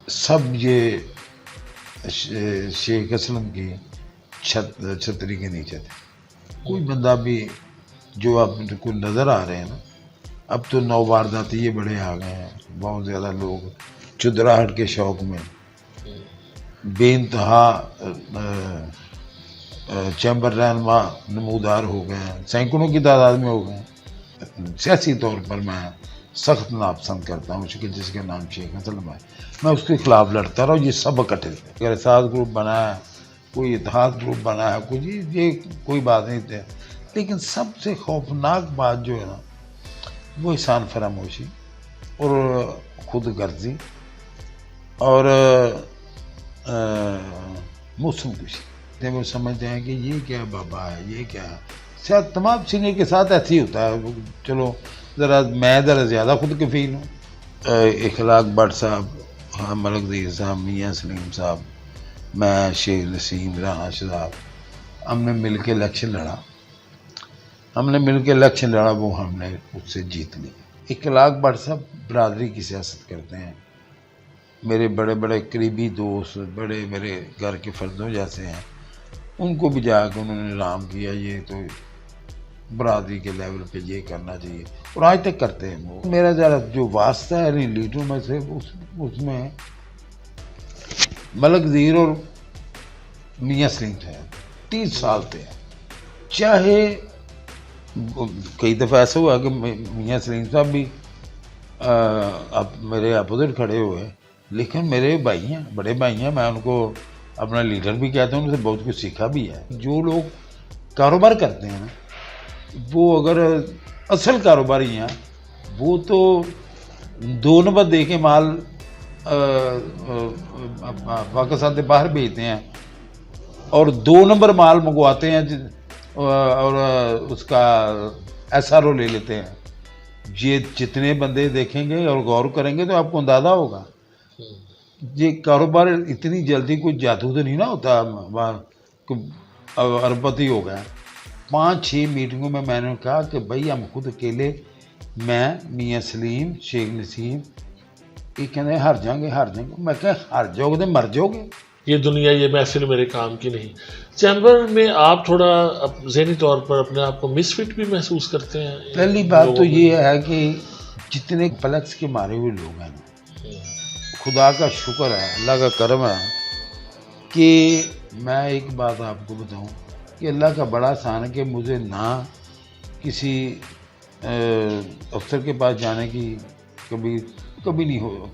سب یہ شیخ اسلم کی چھتری کے نیچے تھے. کوئی بندہ بھی جو اب کو نظر آ رہے ہیں نا، اب تو نو وارداتی یہ بڑے آ گئے ہیں. بہت زیادہ لوگ چدراہٹ کے شوق میں بے انتہا چیمبر رہنما نمودار ہو گئے ہیں، سینکڑوں کی تعداد میں ہو گئے ہیں. سیاسی طور پر میں سخت ناپسند کرتا ہوں کہ جس کا نام شیخ اسلم ہے، میں اس کے خلاف لڑتا رہا. یہ سب اکٹھے تھے. اگر اساد گروپ بنا ہے، کوئی اتحاد گروپ بنا ہے، کوئی یہ کوئی بات نہیں تھی. لیکن سب سے خوفناک بات جو ہے نا، وہ احسان فراموشی اور خود غرضی اور موسم کشی. وہ سمجھتے ہیں کہ یہ کیا بابا ہے، یہ کیا ہے. شاید تمام سینئر کے ساتھ ایسے ہی ہوتا ہے. چلو میں ذرا زیادہ خود کفیل ہوں. اخلاق بٹ صاحب، ملک ظہیر صاحب، میاں سلیم صاحب، میں، شیخ نسیم، رانا شہاب، ہم نے مل کے الیکشن لڑا. وہ ہم نے اس سے جیت لی. اخلاق بٹ صاحب برادری کی سیاست کرتے ہیں. میرے بڑے بڑے قریبی دوست، بڑے میرے گھر کے فردوں جیسے ہیں. ان کو بھی جا کے انہوں نے نام کیا یہ تو برادری کے لیول پہ یہ کرنا چاہیے، اور آج تک کرتے ہیں. وہ میرا ذرا جو واسطہ ہے لیڈروں میں سے اس میں ملک ظہیر اور میاں سلیم تھے. 30 سال تھے. چاہے کئی دفعہ ایسا ہوا کہ میاں سلیم صاحب بھی اب میرے اپوزٹ کھڑے ہوئے، لیکن میرے بھائی ہیں، بڑے بھائی ہیں. میں ان کو اپنا لیڈر بھی کہتا ہوں، ان سے بہت کچھ سیکھا بھی ہے. جو لوگ کاروبار کرتے ہیں نا، وہ اگر اصل کاروباری ہیں، وہ تو 2 نمبر دے کے مال پاکستان سے باہر بھیجتے ہیں اور 2 نمبر مال منگواتے ہیں اور اس کا ایس آر او لے لیتے ہیں. یہ جتنے بندے دیکھیں گے اور غور کریں گے تو آپ کو اندازہ ہوگا. یہ کاروبار اتنی جلدی کوئی جادو تو نہیں نا ہوتا اربپتی ہو گیا. 5-6 میٹنگوں میں نے کہا کہ بھائی ہم خود اکیلے، میں، میاں سلیم، شیخ نسیم، یہ کہتے ہیں ہار جائیں گے. میں کہا ہار جاؤ گے تو مر جاؤ گے. یہ دنیا، یہ محفل میرے کام کی نہیں. چیمبر میں آپ تھوڑا ذہنی طور پر اپنے آپ کو مس فٹ بھی محسوس کرتے ہیں؟ پہلی بات تو یہ ہے کہ جتنے فلیکس کے مارے ہوئے لوگ ہیں، خدا کا شکر ہے، اللہ کا کرم ہے کہ میں ایک بات آپ کو بتاؤں کہ اللہ کا بڑا احسان ہے کہ مجھے نہ کسی افسر کے پاس جانے کی کبھی نہیں ہو،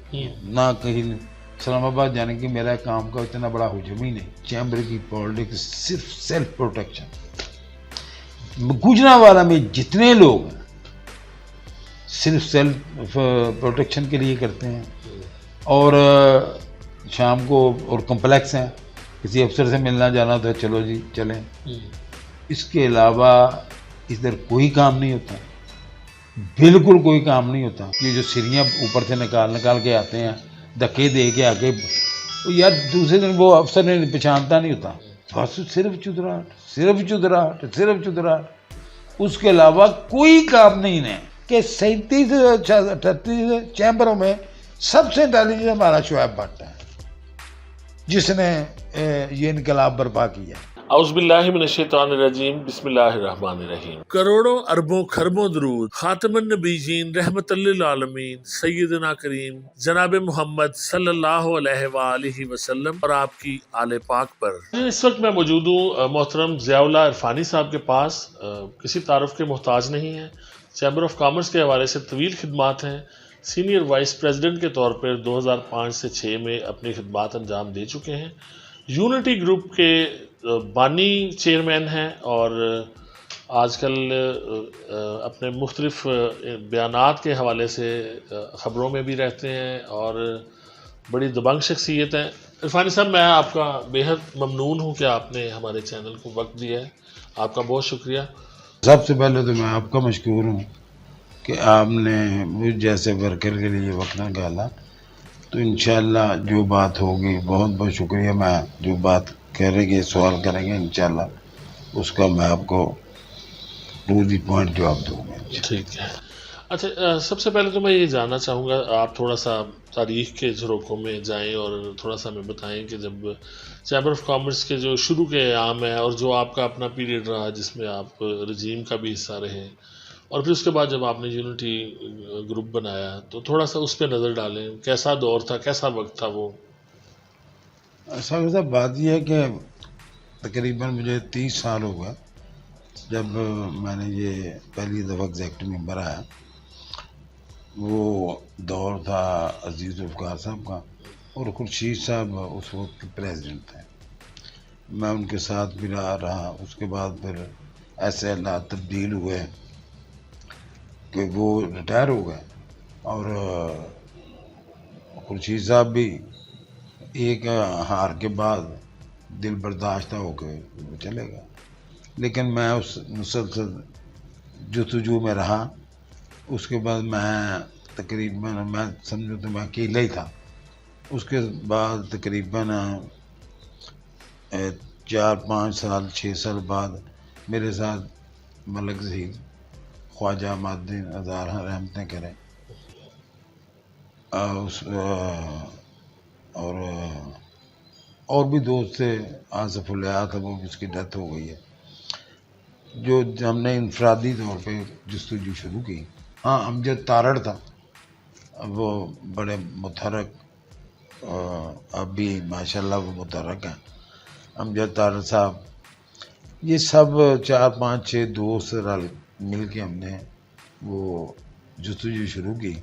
نہ کہیں اسلام آباد جانے کی میرا کام کا اتنا بڑا حجم ہی نہیں. چیمبر کی پالیٹکس صرف سیلف پروٹیکشن. گوجرانوالہ میں جتنے لوگ ہیں صرف سیلف پروٹیکشن کے لیے کرتے ہیں. اور شام کو اور کمپلیکس ہیں، کسی افسر سے ملنا جانا تو چلو جی چلیں. اس کے علاوہ ادھر کوئی کام نہیں ہوتا، بالکل کوئی کام نہیں ہوتا. یہ جو سیڑھیاں اوپر سے نکال کے آتے ہیں، دھکے دے کے آگے، یار دوسرے دن وہ افسر نے پہچانتا نہیں ہوتا. بس صرف چدراہٹ. اس کے علاوہ کوئی کام نہیں ہے. کہ 37-38 چیمبروں میں سب سے انٹیلیجنٹ ہمارا شعیب بٹ ہے، جس نے یہ انقلاب برپا کیا. اعوذ باللہ من الشیطان الرجیم، بسم اللہ الرحمن الرحیم. کروڑوں اربوں خربوں درود خاتم النبیین رحمت للعالمین سیدنا کریم جناب محمد صلی اللہ علیہ وآلہ وسلم اور آپ کی آل پاک پر. اس وقت میں موجود ہوں محترم ضیاء اللہ عرفانی صاحب کے پاس. کسی تعارف کے محتاج نہیں ہیں. چیمبر آف کامرس کے حوالے سے طویل خدمات ہیں. سینئر وائس پریزیڈنٹ کے طور پر 2005 سے 6 میں اپنی خدمات انجام دے چکے ہیں. یونٹی گروپ کے بانی چیئرمین ہیں اور آج کل اپنے مختلف بیانات کے حوالے سے خبروں میں بھی رہتے ہیں اور بڑی دبنگ شخصیت ہیں. عرفانی صاحب، میں آپ کا بے حد ممنون ہوں کہ آپ نے ہمارے چینل کو وقت دیا ہے. آپ کا بہت شکریہ. سب سے پہلے تو میں آپ کا مشکور ہوں کہ آپ نے مجھ جیسے ورکر کے لیے وقت نکالا. تو انشاءاللہ جو بات ہوگی، بہت بہت شکریہ. میں جو بات کریں گے، سوال کریں گے، انشاءاللہ اس کا میں آپ کو ٹو دی پوائنٹ جواب دوں گا. ٹھیک ہے. اچھا، سب سے پہلے تو میں یہ جاننا چاہوں گا، آپ تھوڑا سا تاریخ کے جھروکوں میں جائیں اور تھوڑا سا ہمیں بتائیں کہ جب چیمبر آف کامرس کے جو شروع کے ایام ہیں اور جو آپ کا اپنا پیریڈ رہا جس میں آپ رجیم کا بھی حصہ رہے، اور پھر اس کے بعد جب آپ نے یونٹی گروپ بنایا، تو تھوڑا سا اس پہ نظر ڈالیں، کیسا دور تھا، کیسا وقت تھا وہ؟ صاحب بات یہ ہے کہ تقریباً مجھے 30 سال ہو گئے جب میں نے یہ پہلی دفعہ ایگزیکٹو ممبر آیا. وہ دور تھا عزیز الفقار صاحب کا، اور خورشید صاحب اس وقت کے پریزیڈنٹ تھے. میں ان کے ساتھ بھی رہا. اس کے بعد پھر ایسے حالات تبدیل ہوئے کہ وہ ریٹائر ہو گئے، اور خورشید صاحب بھی ایک ہار کے بعد دل برداشتہ ہو کے وہ چلے گئے. لیکن میں اس مسلسل جستجو میں رہا. اس کے بعد میں تقریباً میں سمجھوں تو میں اکیلا ہی تھا. اس کے بعد تقریباً 4 5 6 سال بعد میرے ساتھ ملک ظہیر، خواجہ احمد الدین اظہر رحمتیں کریں، اور بھی دوست تھے. آصف الحیات تھا، وہ اس کی ڈیتھ ہو گئی ہے. جو ہم نے انفرادی طور پہ جستجو شروع کی. ہاں، امجد تارڑ تھا، وہ بڑے متحرک، اب بھی ماشاءاللہ وہ متحرک ہیں. امجد تارڑ صاحب، یہ سب 4 5 6 دوست مل کے ہم نے وہ جستجو شروع کی.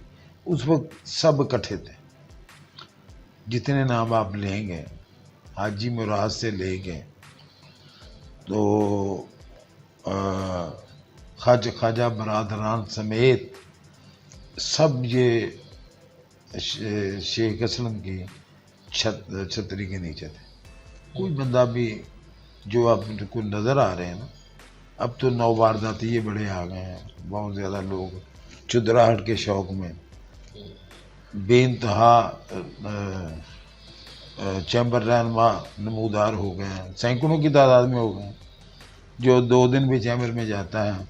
اس وقت سب اکٹھے تھے. جتنے نام آپ لیں گے، حاجی مراد سے لے کے تو خواجہ برادران سمیت سب یہ شیخ اسلم کی چھتری کے نیچے تھے. کوئی بندہ بھی جو اب کو نظر آ رہے ہیں نا، اب تو نو وارداتی یہ بڑے آ گئے ہیں. بہت زیادہ لوگ چدراہٹ کے شوق میں بے انتہا چیمبر رہنما نمودار ہو گئے ہیں، سینکڑوں کی تعداد میں ہو گئے ہیں. جو 2 دن بھی چیمبر میں جاتا ہے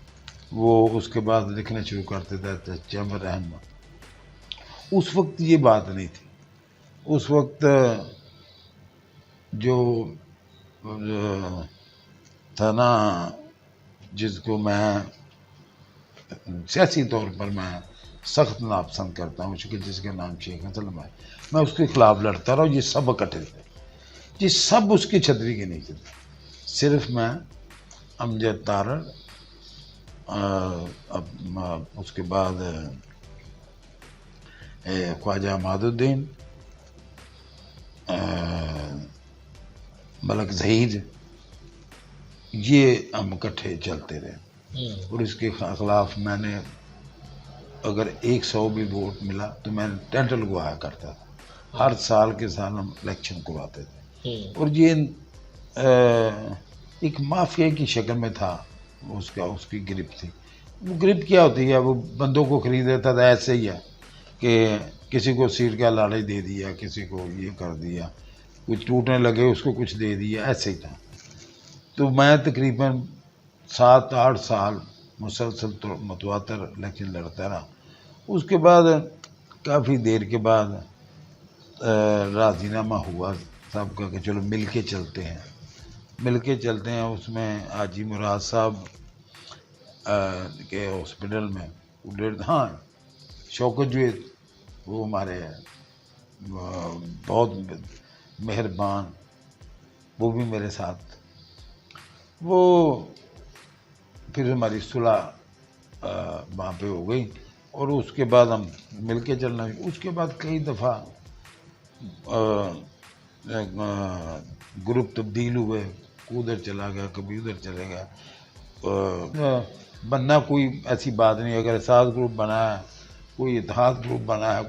وہ اس کے بعد لکھنا شروع کرتے تھے چیمبر رہنما. اس وقت یہ بات نہیں تھی. اس وقت جو تھا نا، جس کو میں سیاسی طور پر میں سخت ناپسند کرتا ہوں، جس کا نام شیخ اسلم ہے، میں اس کے خلاف لڑتا رہا. یہ سب اکٹھے تھے، یہ سب اس کی چھتری کے نیچے تھے. صرف میں، امجد تارڑ، اس کے بعد خواجہ احمد الدین، ملک ظہیر، یہ ہم اکٹھے چلتے رہے. اور اس کے خلاف میں نے اگر 100 بھی ووٹ ملا تو میں ٹینڈر لگوایا کرتا تھا. ہر سال کے سال ہم الیکشن کرواتے تھے. اور یہ ایک مافیا کی شکل میں تھا. اس کی گرپ تھی. وہ گرپ کیا ہوتی ہے؟ وہ بندوں کو خرید لیتا تھا. ایسے ہی ہے کہ کسی کو سیٹ کا لالچ دے دیا، کسی کو یہ کر دیا، کچھ ٹوٹنے لگے اس کو کچھ دے دیا، ایسے ہی تھا. تو میں تقریباً 7 8 سال مسلسل متواتر الیکشن لڑتا رہا. اس کے بعد کافی دیر کے بعد راضی نامہ ہوا سب کا کہ چلو مل کے چلتے ہیں. اس میں حاجی مراد صاحب کے ہاسپٹل میں، ہاں، شوکت جوید، وہ ہمارے بہت مہربان، وہ بھی میرے ساتھ. وہ پھر ہماری صلح وہاں پہ ہو گئی، اور اس کے بعد ہم مل کے چلنا. اس کے بعد کئی دفعہ گروپ تبدیل ہوئے، ادھر چلا گیا، کبھی ادھر چلے گیا. بننا کوئی ایسی بات نہیں. اگر ساتھ گروپ بنا ہے، کوئی اتحاد گروپ بنا ہے،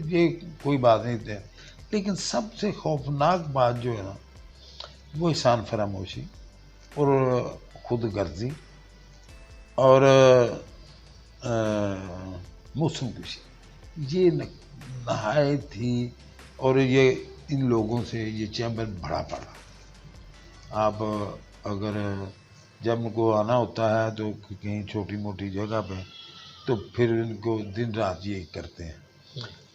یہ کوئی بات نہیں تھی. لیکن سب سے خوفناک بات جو ہے نا، وہ احسان فراموشی اور خود غرضی اور موسم کشی، یہ نہایت تھی. اور یہ ان لوگوں سے یہ چیمبر بڑا پڑا. آپ اگر جب ان کو آنا ہوتا ہے تو کہیں چھوٹی موٹی جگہ پہ تو پھر ان کو دن رات یہ کرتے ہیں،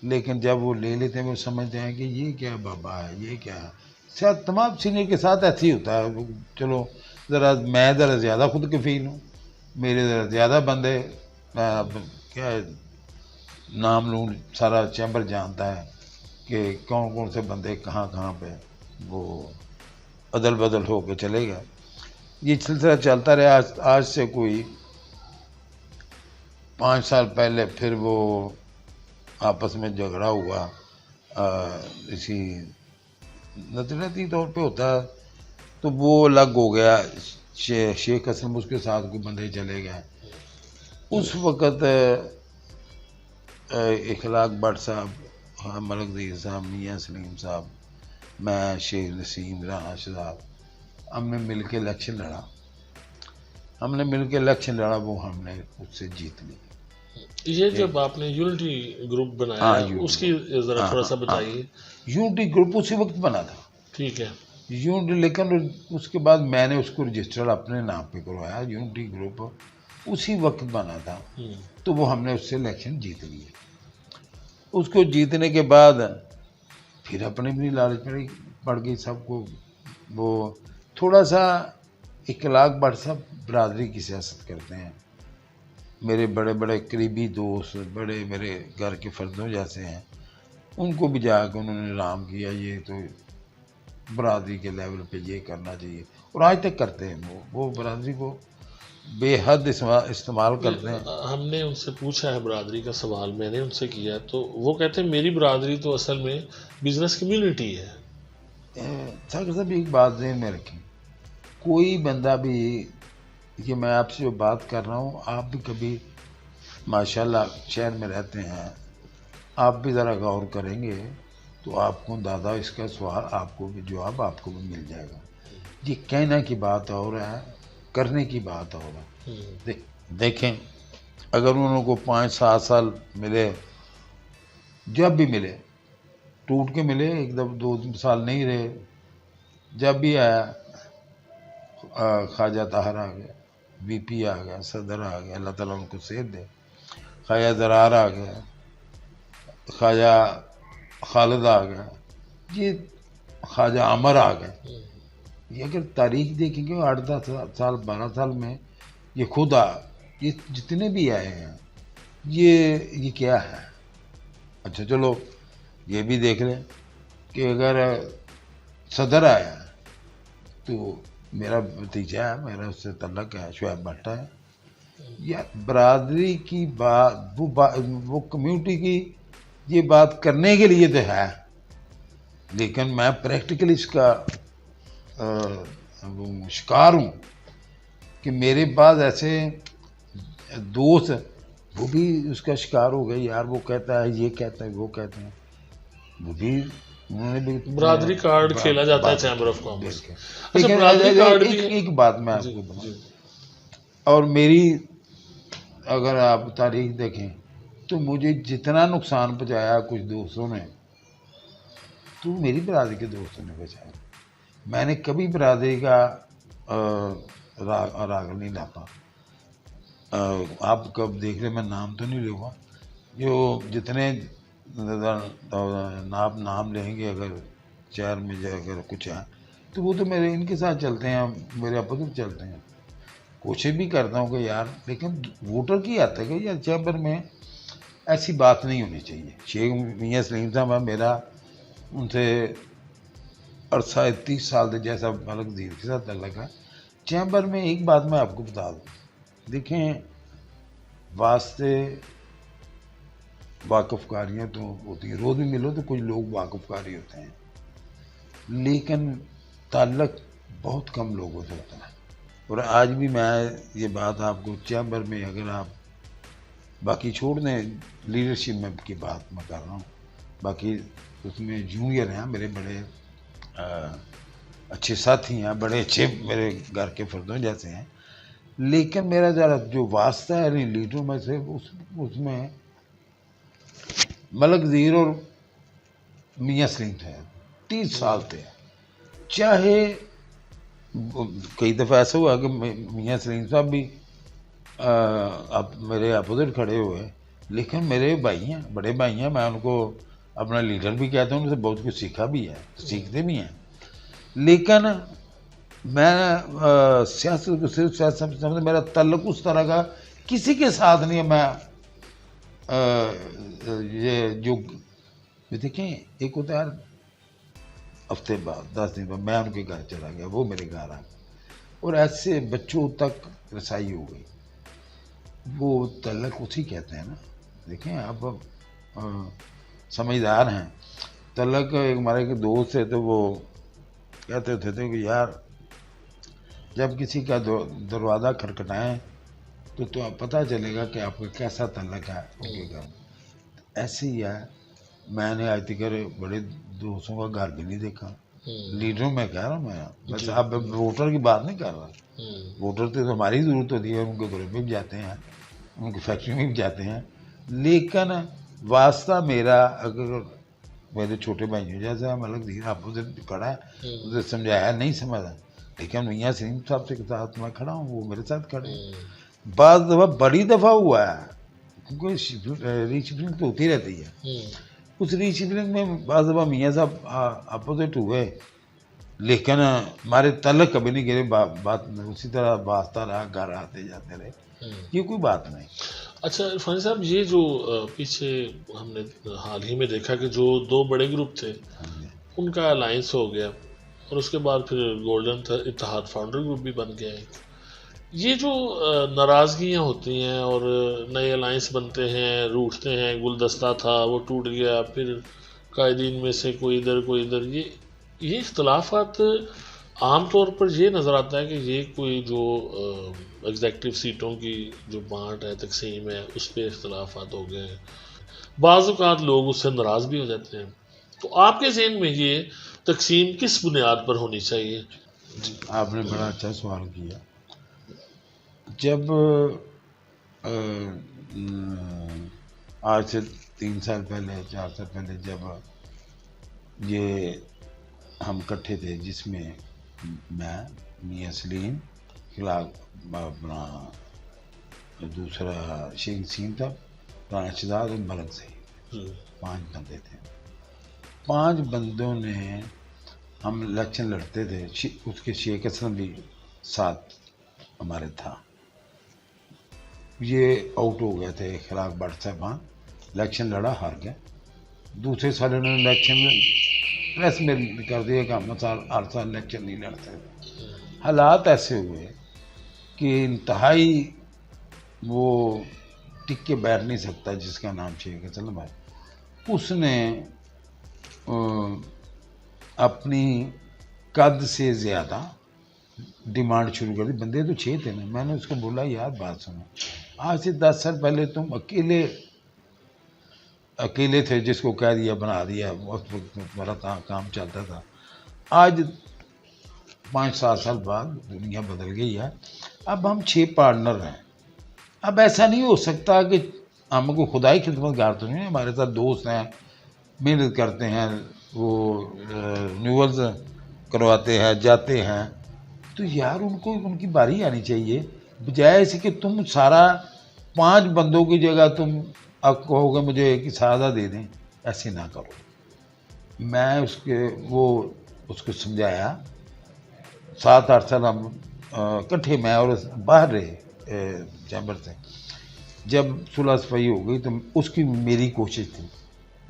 لیکن جب وہ لے لیتے ہیں وہ سمجھتے ہیں کہ یہ کیا بابا ہے، یہ کیا ہے. شاید تمام سینئر کے ساتھ ایسے ہی ہوتا ہے. چلو میں ذرا زیادہ خود کفیل ہوں، میرے ذرا زیادہ بندے، کیا نام لوں، سارا چیمبر جانتا ہے کہ کون کون سے بندے کہاں کہاں پہ وہ عدل بدل ہو کے چلے گئے. یہ سلسلہ چلتا رہا. آج سے کوئی 5 سال پہلے پھر وہ آپس میں جھگڑا ہوا، اسی نظریاتی طور پہ ہوتا ہے، تو وہ الگ ہو گیا. شیخ اسلم اس کے ساتھ کوئی بندے چلے گئے. اس وقت اخلاق بٹ صاحب، ملک ظہیر صاحب، میاں سلیم صاحب، میں، شیخ نسیم، رانا صاحب، ہم نے مل کے الیکشن لڑا. وہ ہم نے اس سے جیت لی. یہ جب آپ نے یونٹی گروپ بنایا اس کی ذرا تھوڑا سا بتائیے. یونٹی گروپ اسی وقت بنا تھا. ٹھیک ہے. یونٹی، لیکن اس کے بعد میں نے اس کو رجسٹر اپنے نام پہ کروایا. یونٹی گروپ اسی وقت بنا تھا، تو وہ ہم نے اس سے الیکشن جیت لیے. اس کو جیتنے کے بعد پھر اپنے بھی لالچ پڑ گئی سب کو. وہ تھوڑا سا اخلاق بٹ صاحب برادری کی سیاست کرتے ہیں. میرے بڑے بڑے قریبی دوست، بڑے میرے گھر کے فردوں جیسے ہیں، ان کو بھی جا کے انہوں نے رام کیا یہ تو برادری کے لیول پہ یہ کرنا چاہیے، اور آج تک کرتے ہیں. وہ برادری کو بے حد استعمال کرتے ہیں. ہم نے ان سے پوچھا ہے برادری کا سوال، میں نے ان سے کیا، تو وہ کہتے ہیں میری برادری تو اصل میں بزنس کمیونٹی ہے. ساکر صاحب ایک بات ذہن میں رکھیں، کوئی بندہ بھی، یہ میں آپ سے جو بات کر رہا ہوں، آپ بھی کبھی ماشاءاللہ شہر میں رہتے ہیں، آپ بھی ذرا غور کریں گے تو آپ کو دادا اس کا سوال، آپ کو بھی جواب آپ کو بھی مل جائے گا. یہ کہنے کی بات اور ہے، کرنے کی بات اور ہے. دیکھیں اگر انہوں کو 5-7 سال ملے، جب بھی ملے ٹوٹ کے ملے، ایک دم 2 سال نہیں رہے. جب بھی آیا خواجہ طاہر آ گیا، وی پی آ گیا، صدر آ گیا، اللہ تعالیٰ ان کو صحت دے، خواجہ زرار آ گیا، خواجہ خالد آ گیا، یہ خواجہ عمر آ گئے. یہ اگر تاریخ دیکھیں گے 8-10 سال 12 سال میں یہ خود یہ جتنے بھی آئے ہیں، یہ کیا ہے. اچھا چلو یہ بھی دیکھ لیں کہ اگر صدر آیا تو میرا بھتیجا ہے، میرا اس سے تعلق ہے، شعیب بٹ ہے. یا برادری کی بات، وہ کمیونٹی کی یہ بات کرنے کے لیے تو ہے، لیکن میں پریکٹیکلی اس کا شکار ہوں کہ میرے بعد ایسے دوست وہ بھی اس کا شکار ہو گئے. یار وہ کہتا ہے، یہ کہتا ہے، وہ کہتے ہیں، وہ بھی انہوں نے بھی برادری کارڈ کھیلا جاتا ہے چیمبر آف کامرس. ایک بات میں آپ کو بتاؤں، اور میری اگر آپ تاریخ دیکھیں تو مجھے جتنا نقصان پہنچایا کچھ دوستوں نے، تو میری برادری کے دوستوں نے پہنچایا. میں نے کبھی برادری کا راگ نہیں لاتا. آپ کب دیکھ رہے، میں نام تو نہیں لوں گا، جو جتنے نام لیں گے اگر شہر میں اگر کچھ ہے تو وہ تو میرے ان کے ساتھ چلتے ہیں، میرے اپوزٹ چلتے ہیں. کوشش بھی کرتا ہوں کہ یار، لیکن ووٹر کی آتا ہے کہ یار چیمبر میں ایسی بات نہیں ہونی چاہیے. شیخ میاں سلیم صاحب ہے میرا، ان سے عرصہ 30 سال سے جیسا ملک ظہیر کے ساتھ تعلق ہے. چیمبر میں ایک بات میں آپ کو بتا دوں، دیکھیں واسطے واقف کاریاں تو ہوتی ہیں، روز بھی ملو تو کچھ لوگ واقف کاری ہوتے ہیں، لیکن تعلق بہت کم لوگوں سے ہوتا ہے. اور آج بھی میں یہ بات آپ کو، چیمبر میں اگر آپ باقی چھوڑ دیں، لیڈرشپ میں کی بات میں کر رہا ہوں، باقی اس میں جونیئر ہیں میرے، بڑے اچھے ساتھی ہیں، بڑے اچھے میرے گھر کے فردوں جیسے ہیں، لیکن میرا ذرا جو واسطہ ہے لیڈروں میں سے، اس میں ملک ظہیر اور میاں سلیم تھے. 30 سال تھے. چاہے کئی دفعہ ایسا ہوا کہ میاں سلیم صاحب بھی اب میرے اپوزٹ کھڑے ہوئے، لیکن میرے بھائی ہیں، بڑے بھائی ہیں، میں ان کو اپنا لیڈر بھی کہتا ہوں، ان سے بہت کچھ سیکھا بھی ہے، سیکھتے بھی ہیں، لیکن میں سیاست کو صرف سیاست سمجھتا، میرا تعلق اس طرح کا کسی کے ساتھ نہیں ہے۔ میں یہ جو دیکھیں، ایک ہوتا ہے ہفتے بعد 10 دن بعد میں ان کے گھر چلا گیا، وہ میرے گھر آ گئے، اور ایسے بچوں تک رسائی ہو گئی، وہ تعلق اسی کہتے ہیں نا۔ دیکھیں آپ سمجھدار ہیں، تعلق ایک ہمارے کے دوست تھے تو وہ کہتے تھے کہ یار جب کسی کا دروازہ کھٹکھٹائیں تو پتہ چلے گا کہ آپ کا کیسا تعلق ہے ان کے گھر۔ ایسے ہی ہے، میں نے آج تک بڑے دوستوں کا گھر بھی نہیں دیکھا، لیڈروں میں کہہ رہا ہوں میں، بس اب ووٹر کی بات نہیں کر رہا، ووٹر تو ہماری ضرورت ہوتی ہے، ان کے گھروں میں بھی جاتے ہیں، ان کی فیکٹری میں بھی جاتے ہیں، لیکن واسطہ میرا اگر میرے چھوٹے بھائیوں جیسا ملک دین اپوزٹ کھڑا ہے، اسے سمجھایا نہیں سمجھا، لیکن میاں سلیم صاحب کے ساتھ میں کھڑا ہوں، وہ میرے ساتھ کھڑے ہیں۔ بعض دفعہ بڑی دفعہ ہوا ہے، کیونکہ ری شفٹنگ تو ہوتی رہتی ہے، اس ری شفٹنگ میں بعض دفعہ میاں صاحب اپوزٹ ہوئے، لیکن ہمارے تعلق کبھی نہیں گرے، بات اسی طرح واسطہ رہا، گھر آتے جاتے رہے، یہ کوئی بات نہیں۔ اچھا عرفانی صاحب، یہ جو پیچھے ہم نے حال ہی میں دیکھا کہ جو دو بڑے گروپ تھے ان کا الائنس ہو گیا، اور اس کے بعد پھر گولڈن اتحاد فاؤنڈر گروپ بھی بن گیا ہے، یہ جو ناراضگیاں ہوتی ہیں اور نئے الائنس بنتے ہیں، روٹتے ہیں، گلدستہ تھا وہ ٹوٹ گیا، پھر قائدین میں سے کوئی ادھر کوئی ادھر، یہ اختلافات عام طور پر یہ نظر آتا ہے کہ یہ کوئی جو ایگزیکٹو سیٹوں کی جو بانٹ ہے، تقسیم ہے، اس پہ اختلافات ہو گئے ہیں، بعض اوقات لوگ اس سے ناراض بھی ہو جاتے ہیں، تو آپ کے ذہن میں یہ تقسیم کس بنیاد پر ہونی چاہیے؟ آپ نے بڑا اچھا سوال کیا۔ جب آج سے 3 سال پہلے 4 سال پہلے جب یہ ہم کٹھے تھے، جس میں میں، میاں سلیم، خلاف اپنا دوسرا شیخ نسیم تھا، رانا شہزاد اور ملک صحیح، 5 بندے تھے، 5 بندوں نے ہم الیکشن لڑتے تھے، اس کے شیخ اسلم بھی ساتھ ہمارے تھا، یہ آؤٹ ہو گئے تھے، خراق بٹ صاحبان الیکشن لڑا، ہار گیا، دوسرے سال انہوں نے الیکشن میں پریس میں کر دیا کہ ہم ہر سال الیکشن نہیں لڑتے۔ حالات ایسے ہوئے کہ انتہائی وہ ٹک کے بیٹھ نہیں سکتا جس کا نام شیخ اسلم ہے، اس نے اپنی قد سے زیادہ ڈیمانڈ شروع کر دی، بندے تو 6 تھے نا، میں نے اس کو بولا یار بات سنو، آج سے 10 سال پہلے تم اکیلے تھے، جس کو کہہ دیا بنا دیا، وقت میرا کام چلتا تھا، آج 5-7 سال بعد دنیا بدل گئی ہے، اب ہم 6 پارٹنر ہیں، اب ایسا نہیں ہو سکتا کہ ہم کو خدائی خدمت گار تو نہیں، ہمارے ساتھ دوست ہیں، محنت کرتے ہیں، وہ رینیولز کرواتے ہیں، جاتے ہیں، تو یار ان کو ان کی باری آنی چاہیے، بجائے ایسے کہ تم سارا 5 بندوں کی جگہ تم اب کہو گے مجھے ایک ہی سادہ دے دیں، ایسے نہ کرو۔ میں اس کو سمجھایا، 7-8 سال ہم کٹھے میں اور باہر رہے چیمبر سے، جب صلح صفائی ہو گئی تو اس کی میری کوشش تھی،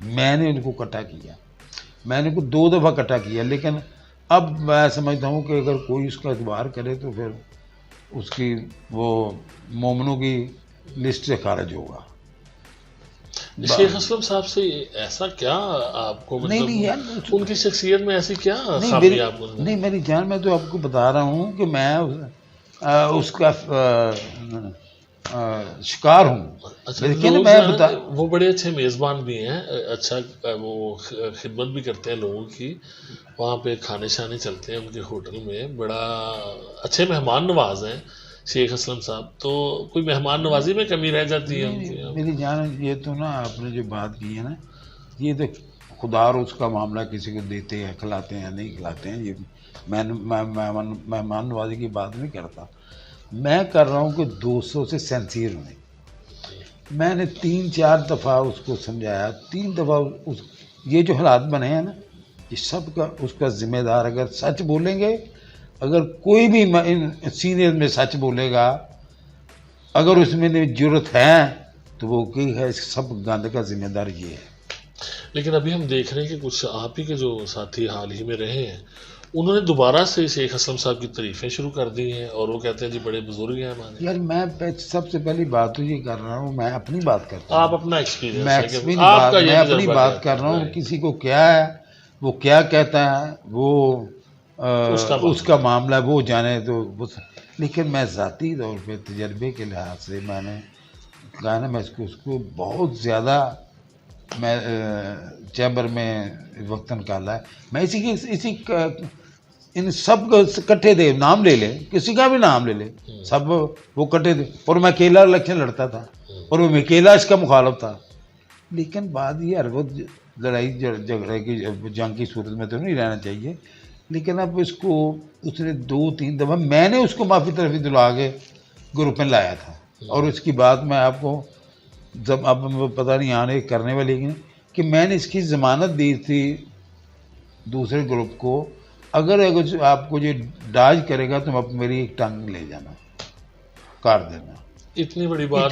میں نے ان کو اکٹھا کیا، میں نے ان کو 2 دفعہ اکٹھا کیا، لیکن اب میں سمجھتا ہوں کہ اگر کوئی اس کا اعتبار کرے تو پھر اس کی وہ مومنوں کی لسٹ سے خارج ہوگا۔ شیخ اسلم صاحب سے ایسا کیا آپ کو، مطلب ان کی شخصیت میں ایسی کیا خامی آپ کو؟ نہیں میری جان، میں تو آپ کو بتا رہا ہوں کہ میں اس کا شکار ہوں۔ وہ بڑے اچھے میزبان بھی ہیں، اچھا وہ خدمت بھی کرتے ہیں لوگوں کی، وہاں پہ کھانے شانے چلتے ہیں ان کے ہوٹل میں، بڑا اچھے مہمان نواز ہیں شیخ اسلم صاحب، تو کوئی مہمان نوازی میں کمی رہ جاتی ہے ان کی؟ میری جان یہ تو نا آپ نے جو بات کی ہے نا، یہ تو خدا اور اس کا معاملہ، کسی کو دیتے ہیں کھلاتے ہیں نہیں کھلاتے ہیں، یہ میں مہمان نوازی کی بات نہیں کرتا، میں کر رہا ہوں کہ 200 سے سینسیئر ہوئے. میں نے 3-4 دفعہ اس کو سمجھایا, 3 دفعہ یہ جو حالات بنے ہیں نا, یہ سب کا اس کا ذمہ دار اگر سچ بولیں گے, اگر کوئی بھی سینئر میں سچ بولے گا, اگر اس میں جرت ہے تو وہ کہ ہے سب گند کا ذمہ دار یہ ہے. لیکن ابھی ہم دیکھ رہے ہیں کہ کچھ آپ ہی کے جو ساتھی حال ہی میں رہے ہیں, انہوں نے دوبارہ سے شیخ اسلم صاحب کی تعریفیں شروع کر دی ہیں, اور وہ کہتے ہیں جی بڑے بزرگ ہیں ہمارے. یار میں سب سے پہلی بات تو یہ کر رہا ہوں, میں اپنی بات کرتا ہوں, آپ اپنا ایکسپیرینس میں اپنی بات کر رہا ہوں. کسی کو کیا ہے, وہ کیا کہتا ہے, وہ اس کا معاملہ ہے, وہ جانے تو. لیکن میں ذاتی طور پہ تجربے کے لحاظ سے میں نے کہا نا, میں اس کو بہت زیادہ میں چیمبر میں وقت نکالا ہے. میں اسی ان سب کو کٹھے تھے, نام لے لے, کسی کا بھی نام لے لے, سب وہ کٹھے تھے, اور میں اکیلا الیکشن لڑتا تھا, اور وہ اکیلا اس کا مخالف تھا. لیکن بات یہ اربت لڑائی جھگڑے کی جنگ کی صورت میں تو نہیں رہنا چاہیے. لیکن اب اس کو اس نے 2-3 دفعہ میں نے اس کو معافی طرفی دلا کے گروپ میں لایا تھا, اور اس کی بات میں آپ کو جب اب پتہ نہیں آنے کرنے والے کہ میں نے اس کی ضمانت دی تھی دوسرے گروپ کو, اگر آپ کو یہ ڈاج کرے گا تو آپ میری ایک ٹانگ لے جانا, کاٹ دینا. اتنی بڑی بات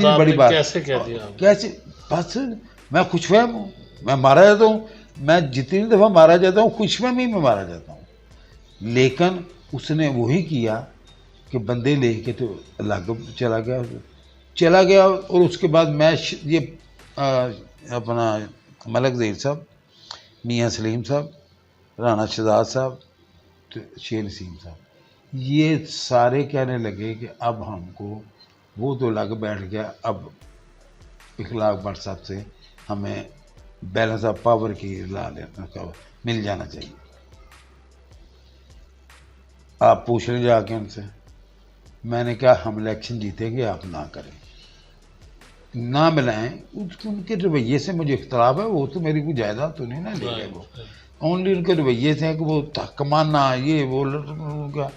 کیسے کہہ دیا؟ کیسے؟ بس میں خوش فہم ہوں, میں مارا جاتا ہوں, میں جتنی دفعہ مارا جاتا ہوں خوش فہمی میں مارا جاتا ہوں. لیکن اس نے وہی کیا کہ بندے لے کے تو الگ چلا گیا. اور اس کے بعد میں یہ اپنا ملک ظہیر صاحب, میاں سلیم صاحب, رانا شہزاد صاحب, شیر نسیم صاحب, یہ سارے کہنے لگے کہ اب ہم کو وہ تو لگ بیٹھ گیا, اب اخلاق بٹ صاحب سے ہمیں بیلنس آف پاور کی مل جانا چاہیے. آپ پوچھ لیں جا کے ان سے. میں نے کہا ہم الیکشن جیتیں گے, آپ نہ کریں, نہ ملائیں. ان کے رویے سے مجھے اختلاف ہے, وہ تو میری کوئی جائیداد تو نہیں نا لے گئے, وہ اونلی ان کے رویے سے ہیں کہ وہ کمانا یہ وہ کا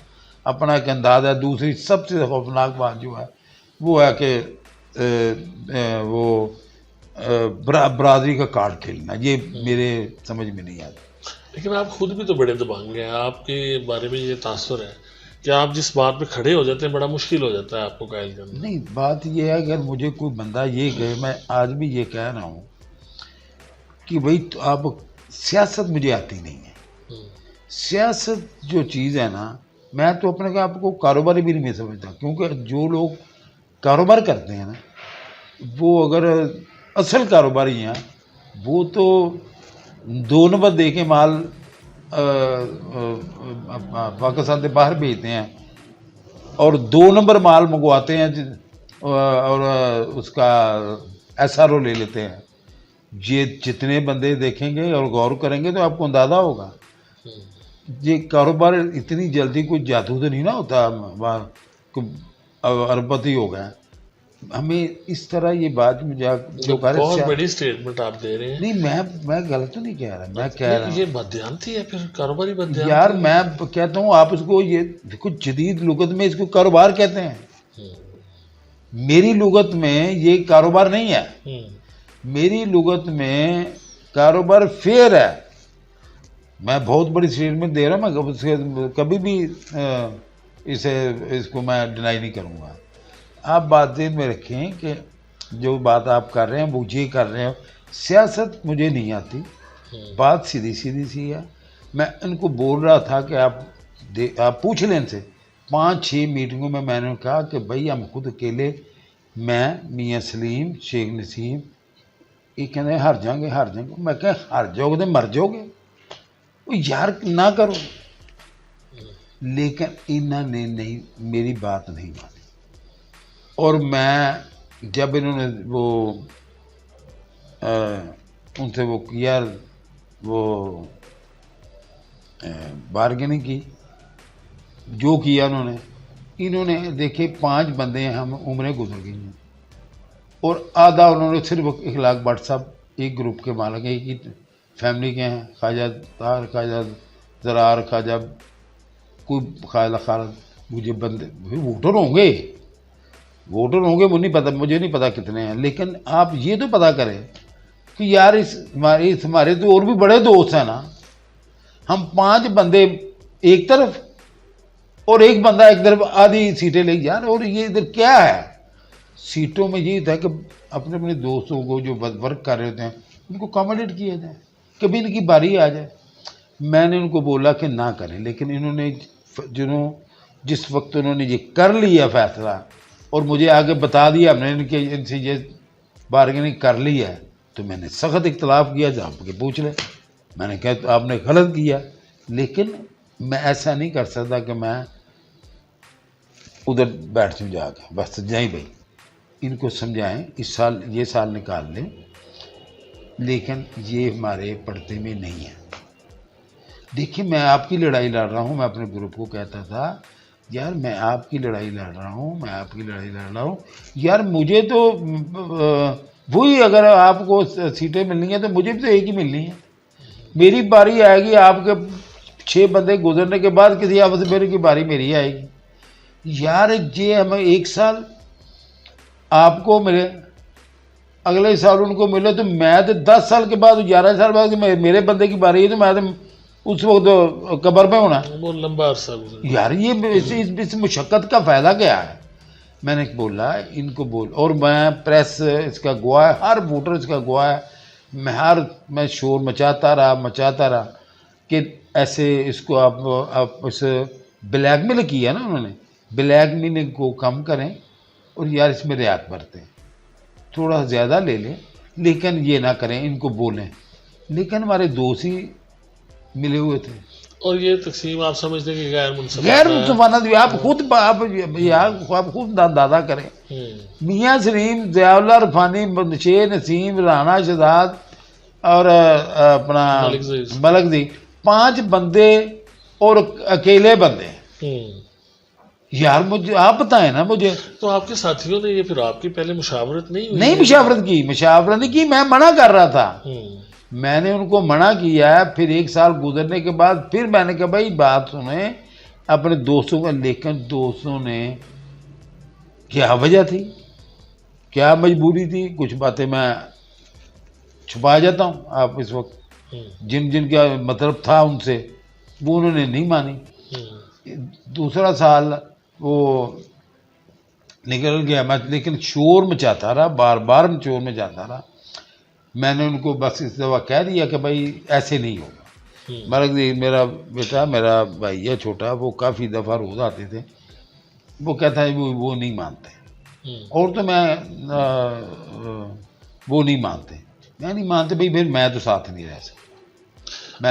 اپنا ایک انداز ہے. دوسری سب سے خوفناک بات جو ہے وہ ہے کہ وہ برادری کا کارڈ کھیلنا, یہ میرے سمجھ میں نہیں آتا. لیکن آپ خود بھی تو بڑے دبنگ ہیں, آپ کے بارے میں یہ تاثر ہے کہ آپ جس بات پہ کھڑے ہو جاتے ہیں بڑا مشکل ہو جاتا ہے آپ کو قائل کرنا. نہیں, بات یہ ہے اگر مجھے کوئی بندہ یہ کہے, میں آج بھی یہ کہہ رہا ہوں کہ بھائی آپ سیاست مجھے آتی نہیں ہے. سیاست جو چیز ہے نا, میں تو اپنے آپ کو کاروباری بھی نہیں سمجھتا, کیونکہ جو لوگ کاروبار کرتے ہیں نا, وہ اگر اصل کاروباری ہیں وہ تو 2 نمبر دے کے مال پاکستان سے باہر بھیجتے ہیں, اور 2 نمبر مال منگواتے ہیں, اور اس کا SRO لے لیتے ہیں. یہ جتنے بندے دیکھیں گے اور غور کریں گے تو آپ کو اندازہ ہوگا. یہ کاروبار اتنی جلدی کوئی جادو تو نہیں نا ہوتا, اربپتی ہو گئے. ہمیں اس طرح یہ بات جو بہت بڑی سٹیٹمنٹ آپ دے رہے ہیں. نہیں, میں غلط تو نہیں کہہ رہا, میں کہہ رہا ہوں یہ بددیانتی ہے, پھر کاروباری بددیانتی. یار میں کہتا ہوں آپ اس کو, یہ دیکھو جدید لغت میں اس کو کاروبار کہتے ہیں, میری لغت میں یہ کاروبار نہیں ہے. میری لغت میں کاروبار فیئر ہے. میں بہت بڑی اسٹیٹمنٹ دے رہا ہوں, میں کبھی بھی اس کو میں ڈینائی نہیں کروں گا. آپ بات ذہن میں رکھیں کہ جو بات آپ کر رہے ہیں وہ یہ کر رہے ہیں. سیاست مجھے نہیں آتی, بات سیدھی سی ہے. میں ان کو بول رہا تھا کہ آپ پوچھ لیں ان سے. 5-6 میٹنگوں میں نے کہا کہ بھائی ہم خود اکیلے, میں, میاں سلیم, شیخ نسیم, یہ کہتے ہیں ہار جائیں گے. میں کہ ہار جاؤ گے تو مر جاؤ گے, یار نہ کرو. لیکن انہوں نے نہیں, میری بات نہیں مانی. اور میں جب انہوں نے وہ ان سے وہ کیا, وہ بارگیننگ کی, جو کیا انہوں نے دیکھے 5 بندے ہیں, ہم عمریں گزر گئی ہیں, اور آدھا انہوں نے صرف اخلاق بٹ صاحب ایک گروپ کے مالک ہیں, ایک ہی فیملی کے ہیں, خواجہ طاہر, خواجہ زرار, خواجہ کوئی خالد, مجھے بندے ووٹر ہوں گے مجھے نہیں پتا کتنے ہیں، لیکن آپ یہ تو پتا کریں کہ یار ہمارے تو اور بھی بڑے دوست ہیں نا. ہم 5 بندے ایک طرف اور ایک بندہ ایک طرف، آدھی سیٹیں لے یار. اور یہ ادھر کیا ہے؟ سیٹوں میں یہ تھا کہ اپنے اپنے دوستوں کو جو ورک کر رہے ہوتے ہیں ان کو اکاموڈیٹ کیا جائے، کبھی ان کی باری آ جائے. میں نے ان کو بولا کہ نہ کریں، لیکن انہوں نے جس وقت انہوں نے یہ کر لیا فیصلہ اور مجھے آگے بتا دیا ہم نے ان سے یہ بارگیننگ کر لی ہے، تو میں نے سخت اختلاف کیا. جہاں کہ پوچھ لیں، میں نے کہا آپ نے غلط کیا. لیکن میں ایسا نہیں کر سکتا کہ میں ادھر بیٹھ جاؤں جا کے بس جائیں بھائی ان کو سمجھائیں اس سال یہ سال نکال لیں، لیکن یہ ہمارے پڑھتے میں نہیں ہے. دیکھیے میں آپ کی لڑائی لڑ رہا ہوں، میں اپنے گروپ کو کہتا تھا یار میں آپ کی لڑائی لڑ رہا ہوں یار مجھے تو وہی اگر آپ کو سیٹیں ملنی ہیں تو مجھے بھی تو ایک ہی ملنی ہے. میری باری آئے گی، آپ کے 6 بندے گزرنے کے بعد کسی آپ سے میرے کی باری میری آئے گی. یار یہ ہمیں 1 سال آپ کو ملے، اگلے سال ان کو ملے، تو میں تو 10 سال کے بعد 11 سال بعد میرے بندے کی باری ہے تو میں تو اس وقت قبر میں ہونا. وہ لمبا عرصہ یار یہ اس مشقت کا فائدہ کیا ہے؟ میں نے بولا ان کو اور میں پریس اس کا گواہ ہے، ہر ووٹر اس کا گواہ ہے. میں شور مچاتا رہا کہ ایسے اس کو آپ اس بلیک میل کیا نا، انہوں نے بلیک میل کو کم کریں اور یار اس میں رعایت برتیں، تھوڑا زیادہ لے لیں لیکن یہ نہ کریں، ان کو بولیں. لیکن ہمارے دوست ہی ملے ہوئے تھے. اور یہ تقسیم آپ سمجھتے ہیں کہ غیر منصفانہ بھی آپ خود دادا کریں. میاں سلیم، ضیاء اللہ عرفانی، شیر نسیم، رانا شہزاد اور اپنا ملک دی 5 بندے اور اکیلے بندے. یار مجھے آپ بتائیں نا مجھے. تو آپ کے ساتھیوں نے یہ پھر آپ کی پہلے مشاورت نہیں مشاورت کی میں منع کر رہا تھا. میں نے ان کو منع کیا ہے. پھر 1 سال گزرنے کے بعد پھر میں نے کہا بھائی بات سنیں اپنے دوستوں کا. لیکن دوستوں نے کیا وجہ تھی، کیا مجبوری تھی، کچھ باتیں میں چھپا جاتا ہوں. آپ اس وقت جن کا مطلب تھا ان سے وہ انہوں نے نہیں مانی. دوسرا سال وہ نکل گیا میں، لیکن شور مچاتا رہا، بار بار شور مچاتا رہا. میں نے ان کو بس اس دفعہ کہہ دیا کہ بھائی ایسے نہیں ہوگا. ملک جی میرا بیٹا، میرا بھائی ہے چھوٹا، وہ کافی دفعہ روز آتے تھے. وہ کہتا ہے وہ نہیں مانتے، اور تو میں وہ نہیں مانتے، میں نہیں مانتے بھائی پھر میں تو ساتھ نہیں رہ سکتا.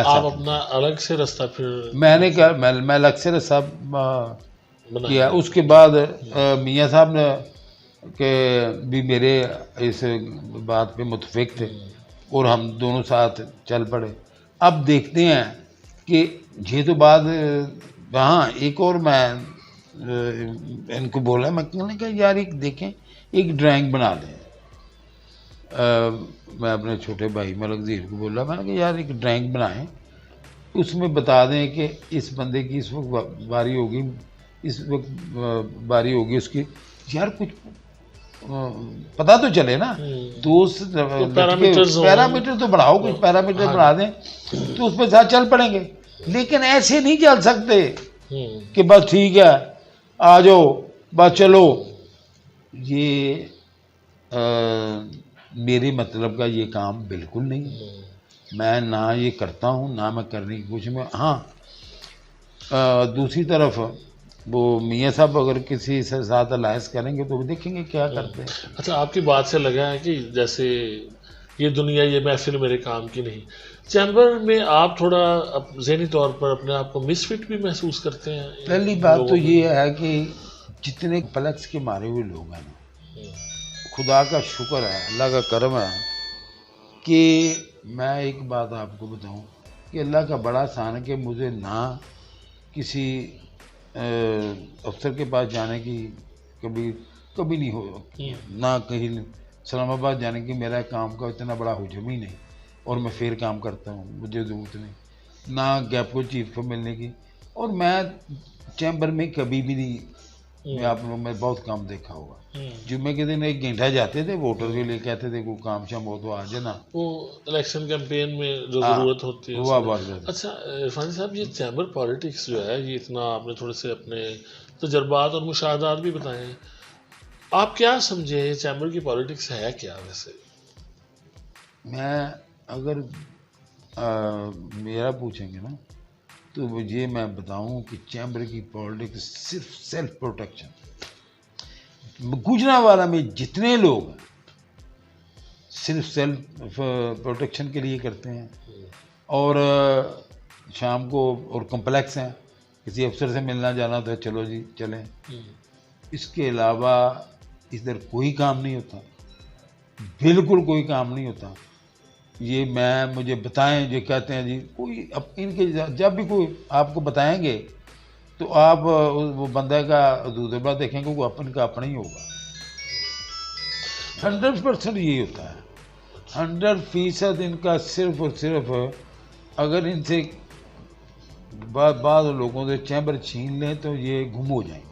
آپ اپنا الگ سے راستہ پھر میں نے کہا میں الگ سے راستہ کیا. اس کے بعد میاں صاحب نے کہ بھی میرے اس بات پہ متفق تھے اور ہم دونوں ساتھ چل پڑے. اب دیکھتے ہیں کہ یہ تو بات. ہاں ایک اور میں ان کو بولا، میں نے کہا یار ایک دیکھیں ایک ڈرائنگ بنا دیں. میں اپنے چھوٹے بھائی ملک ذیر کو بولا، میں نے کہا یار ایک ڈرائنگ بنائیں، اس میں بتا دیں کہ اس بندے کی اس وقت باری ہوگی، اس وقت باری ہوگی اس کی. یار کچھ پتہ تو چلے نا. دوست پیرامیٹر تو بڑھاؤ، کچھ پیرامیٹر بنا دیں تو اس پہ ساتھ چل پڑیں گے. لیکن ایسے نہیں چل سکتے کہ بس ٹھیک ہے آ جاؤ بس چلو. یہ میرے مطلب کا یہ کام بالکل نہیں. میں نہ یہ کرتا ہوں، نہ میں کرنے کی کوشش میں. ہاں دوسری طرف وہ میاں صاحب اگر کسی سے ساتھ الائنس کریں گے تو وہ دیکھیں گے کیا کرتے ہیں. اچھا آپ کی بات سے لگا ہے کہ جیسے یہ دنیا، یہ محفل میرے کام کی نہیں. چیمبر میں آپ تھوڑا ذہنی طور پر اپنے آپ کو مس فٹ بھی محسوس کرتے ہیں؟ پہلی بات تو یہ ہے کہ جتنے فلیکس کے مارے ہوئے لوگ ہیں نا، خدا کا شکر ہے، اللہ کا کرم ہے کہ میں ایک بات آپ کو بتاؤں کہ اللہ کا بڑا احسان ہے کہ مجھے نہ کسی افسر کے پاس جانے کی کبھی نہیں ہو، نہ کہیں اسلام آباد جانے کی. میرا کام کا اتنا بڑا حجم ہی نہیں اور میں پھر کام کرتا ہوں، مجھے ضرورت نہیں. نہ گیپو چیف کو ملنے کی، اور میں چیمبر میں کبھی بھی نہیں، میں آپ لوگوں میں بہت کام دیکھا ہوگا، جمعے کے دن 1 گھنٹہ جاتے تھے ووٹر کے لیے، کہتے تھے کوئی کام شام ہو تو آ جانا، وہ الیکشن کیمپین میں جو ضرورت ہوتی ہے اس وہ میں۔ بات کرتے۔ اچھا عرفان صاحب، یہ چیمبر پالیٹکس جو ہے، یہ اتنا آپ نے تھوڑے سے اپنے تجربات اور مشاہدات بھی بتائے ہیں، آپ کیا سمجھے چیمبر کی پالیٹکس ہے کیا ویسے؟ میں اگر میرا پوچھیں گے نا تو یہ میں بتاؤں کہ چیمبر کی پالیٹکس صرف سیلف پروٹیکشن، گوجرانوالہ میں جتنے لوگ ہیں صرف سیلف پروٹیکشن کے لیے کرتے ہیں، اور شام کو اور کمپلیکس ہیں، کسی افسر سے ملنا جانا تو چلو جی چلیں، اس کے علاوہ ادھر کوئی کام نہیں ہوتا، بالکل کوئی کام نہیں ہوتا۔ یہ مجھے بتائیں، جو کہتے ہیں جی کوئی ان کے جب بھی کوئی آپ کو بتائیں گے تو آپ وہ بندے کا تجربہ دیکھیں گے، وہ اپن کا اپنا ہی ہوگا۔ 100% یہی ہوتا ہے، 100% ان کا صرف اور صرف اگر ان سے بعض لوگوں سے چیمبر چھین لیں تو یہ گم ہو جائیں گے،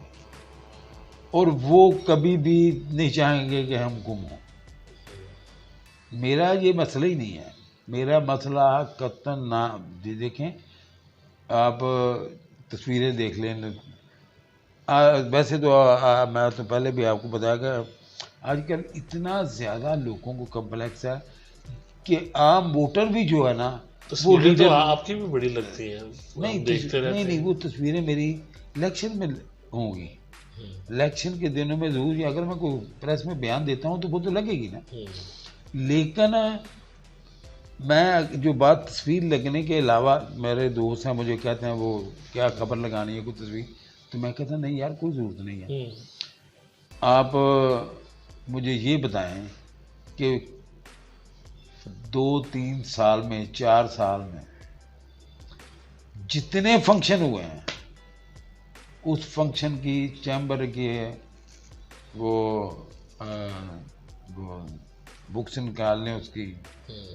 اور وہ کبھی بھی نہیں چاہیں گے کہ ہم گم ہوں۔ میرا یہ مسئلہ ہی نہیں ہے، میرا مسئلہ قطعاً نہ دیکھیں آپ تصویریں دیکھ لیں، ویسے تو میں تو پہلے بھی آپ کو بتایا کہ آج کل اتنا زیادہ لوگوں کو کمپلیکس ہے کہ عام ووٹر بھی جو ہے نا وہ تصویریں لیڈر تو آپ کی بھی بڑی لگتی ہیں، ہم دیکھتے رہتے ہیں۔ نہیں وہ تصویریں میری الیکشن میں ہوں گی، الیکشن کے دنوں میں ضرور، اگر میں کوئی پریس میں بیان دیتا ہوں تو وہ تو لگے گی نا، لیکن میں جو بات تصویر لگنے کے علاوہ، میرے دوست ہیں مجھے کہتے ہیں وہ کیا خبر لگانی ہے کوئی تصویر، تو میں کہتا ہوں نہیں یار کوئی ضرورت نہیں ہے، آپ مجھے یہ بتائیں کہ 2-3 سال میں 4 سال میں جتنے فنکشن ہوئے ہیں اس فنکشن کی چیمبر کے وہ بکس نکال لیں، اس کی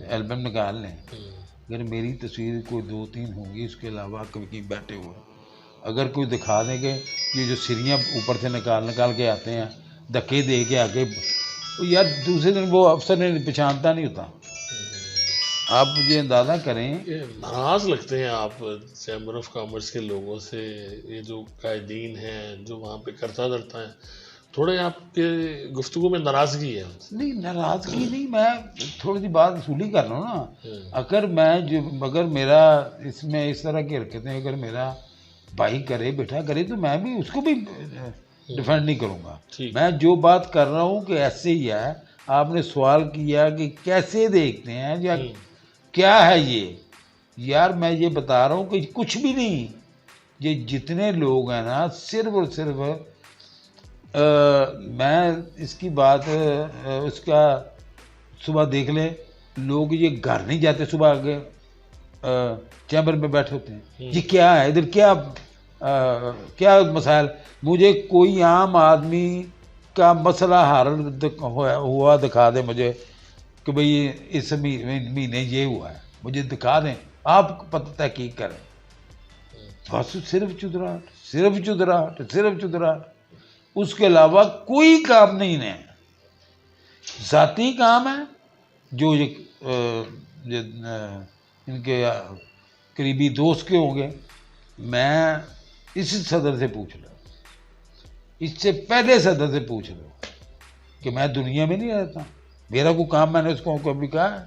البم نکال لیں، اگر میری تصویر کوئی 2-3 ہوں گی، اس کے علاوہ کبھی کہیں بیٹھے ہوئے اگر کوئی دکھا دیں گے یہ جو سیڑھیاں اوپر سے نکال کے آتے ہیں دھکے دے کے آگے، یار دوسرے دن وہ افسر نے پہچانتا نہیں ہوتا۔ آپ مجھے اندازہ کریں، ناراض لگتے ہیں آپ چیمبر آف کامرس کے لوگوں سے، یہ جو قائدین ہیں جو وہاں پہ کرتا دھرتا ہے، تھوڑے آپ کے گفتگو میں ناراضگی ہے؟ نہیں ناراضگی نہیں، میں تھوڑی سی بات اصولی کر رہا ہوں نا، اگر میرا اس میں اس طرح کی حرکتیں اگر میرا بھائی کرے بیٹا کرے تو میں بھی اس کو بھی ڈیفینڈ نہیں کروں گا، میں جو بات کر رہا ہوں کہ ایسے ہی ہے۔ آپ نے سوال کیا کہ کیسے دیکھتے ہیں یا کیا ہے یہ، یار میں یہ بتا رہا ہوں کہ کچھ بھی نہیں، یہ جتنے لوگ ہیں نا صرف اور صرف میں اس کی بات اس کا صبح دیکھ لیں، لوگ یہ گھر نہیں جاتے، صبح آگے چیمبر میں بیٹھے ہوتے ہیں، یہ کیا ہے ادھر، کیا مسائل، مجھے کوئی عام آدمی کا مسئلہ حل ہوا دکھا دے مجھے کہ بھئی اس مہینے یہ ہوا ہے، مجھے دکھا دیں، آپ پتہ تحقیق کریں، بس صرف چدراہٹ، اس کے علاوہ کوئی کام نہیں ہے، ذاتی کام ہے جو ان کے قریبی دوست کے ہوں گے، میں اس صدر سے پوچھ لوں، اس سے پہلے صدر سے پوچھ لوں کہ میں دنیا میں نہیں رہتا، میرا کوئی کام میں نے اس کو کبھی کہا ہے،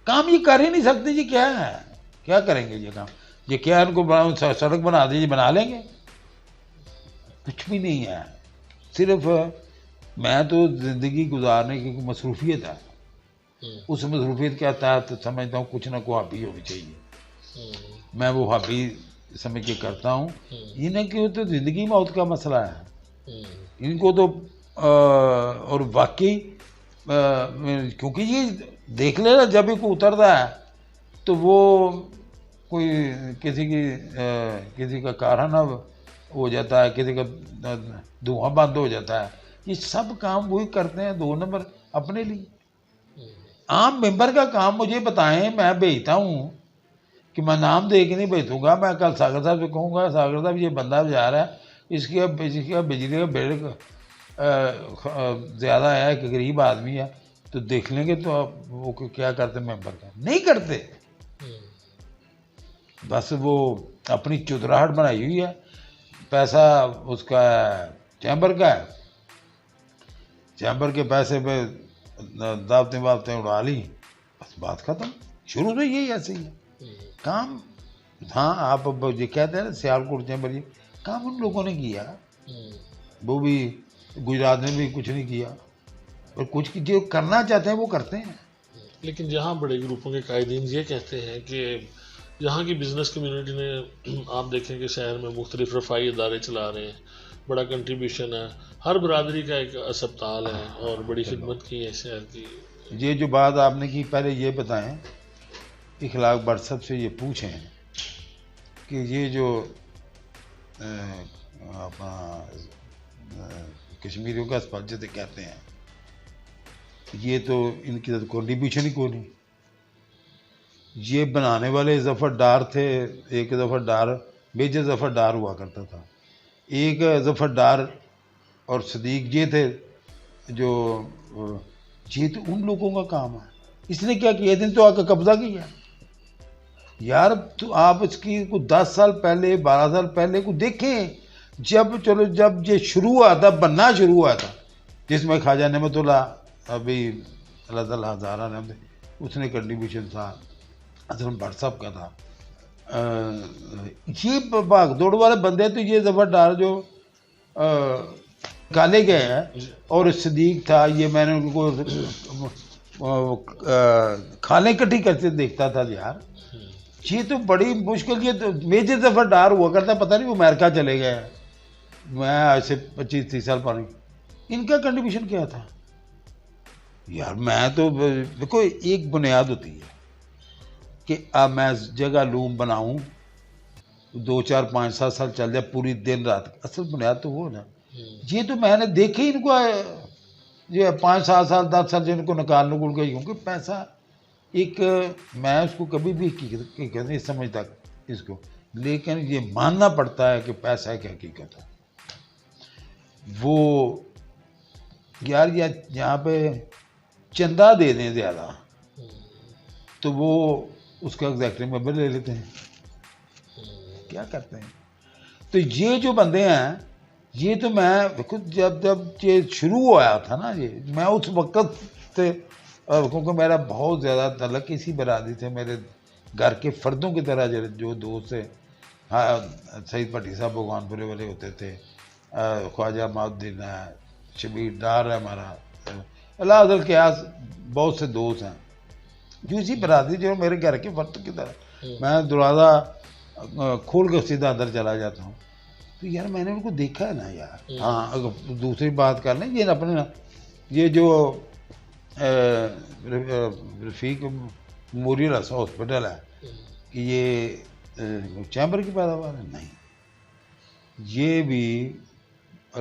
کام یہ کر ہی نہیں سکتے جی، کیا ہے، کیا کریں گے یہ کام، یہ کیا ان کو سڑک بنا دیجیے، بنا لیں گے، کچھ بھی نہیں ہے، صرف میں تو زندگی گزارنے کی مصروفیت ہے، اس مصروفیت کے تحت سمجھتا ہوں کچھ نہ کوئی ہابی ہونی چاہیے، میں وہ ہابی سمجھ کے کرتا ہوں، یہ نہ کہ تو زندگی موت کا مسئلہ ہے ان کو تو، اور واقعی کیونکہ یہ دیکھ لینا جب بھی کوئی اترتا ہے تو وہ کوئی کسی کا کارخانہ ہو جاتا ہے، کسی کا دھواں بند ہو جاتا ہے، یہ سب کام وہی کرتے ہیں 2 نمبر اپنے لیے۔ عام ممبر کا کام مجھے بتائیں، میں بھیجتا ہوں کہ میں نام دے کے نہیں بھیجوں گا، میں کل ساگر صاحب سے کہوں گا ساگر صاحب یہ بندہ جا رہا ہے، اس کی بجلی کا بل زیادہ ہے کہ غریب آدمی ہے، تو دیکھ لیں گے تو وہ کیا کرتے ممبر کا نہیں کرتے، بس وہ اپنی چتراہٹ بنائی ہوئی ہے، پیسہ اس کا چیمبر کا ہے، چیمبر کے پیسے پہ دعوتیں اڑا لی، بس بات ختم، شروع سے یہی ایسے ہی ہے کام. ہاں آپ یہ کہتے ہیں نا سیالکوٹ چیمبر، یہ کام ان لوگوں نے کیا، وہ بھی گجرات نے بھی کچھ نہیں کیا، اور کچھ جو کرنا چاہتے ہیں وہ کرتے ہیں. لیکن جہاں بڑے گروپوں کے قائدین یہ کہتے ہیں کہ یہاں کی بزنس کمیونٹی نے، آپ دیکھیں کہ شہر میں مختلف رفاہی ادارے چلا رہے ہیں، بڑا کنٹریبیوشن ہے، ہر برادری کا ایک اسپتال ہے اور بڑی خدمت کی ہے شہر کی. یہ جو بات آپ نے کی، پہلے یہ بتائیں، اخلاق بٹ صاحب سے یہ پوچھیں کہ یہ جو اپنا کشمیریوں کا اسپتال جسے کہتے ہیں، یہ تو ان کی کنٹریبیوشن ہی کوئی نہیں. یہ بنانے والے ظفر ڈار تھے، ایک ظفر ڈار میجر ظفر ڈار ہوا کرتا تھا، ایک ظفر ڈار اور صدیق یہ تھے جو، یہ تو ان لوگوں کا کام ہے. اس نے کیا کیا، دن تو آ کے قبضہ کیا یار. تو آپ اس کی کوئی 10 سال پہلے 12 سال پہلے کو دیکھیں، جب یہ شروع ہوا تھا، بننا شروع ہوا تھا، جس میں خواجہ نعمت اللہ ابھی اللہ تعالیٰ ہزارہ رحمت، اس نے کنٹریبیوشن تھا، حسن بٹ صاحب کا تھا. یہ بھاگ دوڑ والے بندے تو یہ ظفر ڈار جو کالے گئے ہیں، اور صدیق تھا، یہ میں نے ان کو کھالیں کٹھی کرتے دیکھتا تھا یار. یہ تو بڑی مشکل، یہ تو میجر ظفر ڈار ہوا کرتا، پتہ نہیں وہ امریکہ چلے گئے، میں آج سے 25-30 سال پہلے. ان کا کنٹریبیوشن کیا تھا یار؟ میں تو دیکھو ایک بنیاد ہوتی ہے کہ اب میں جگہ لوم بناؤں 2 4 5 7 سال چل جائے پوری دن رات، اصل بنیاد تو وہ نا. یہ تو میں نے دیکھے ان کو یہ 5 7 سال 10 سال جن کو نکال گئی ہوں کہ پیسہ ایک، میں اس کو کبھی بھی حقیقت نہیں سمجھتا اس کو، لیکن یہ ماننا پڑتا ہے کہ پیسہ ہے کہ حقیقت ہے. وہ یار یہاں پہ چندہ دے دیں زیادہ تو وہ اس کا ایگزیکٹو ممبر لے لیتے ہیں، کیا کرتے ہیں. تو یہ جو بندے ہیں، یہ تو میں دیکھو جب یہ شروع ہوا تھا نا، یہ میں اس وقت سے، کیونکہ میرا بہت زیادہ تعلق اسی برادری سے، میرے گھر کے فردوں کی طرح جو دوست تھے، سعید بھٹی صاحب بھگوان پورے والے ہوتے تھے، خواجہ معدین ہے، شبیر ڈار ہے ہمارا، اللہ حضر کے آس بہت سے دوست ہیں جو اسی برادری جو میرے گھر کے فرد کی طرح. میں دروازہ کھول کے سیدھا اندر چلا جاتا ہوں. تو یار میں نے ان کو دیکھا ہے نا یار. ہاں اگر دوسری بات کر لیں، یہ اپنے یہ جو رفیق میموریل ہاسپٹل ہے کہ یہ چیمبر کی پیداوار ہے؟ نہیں، یہ بھی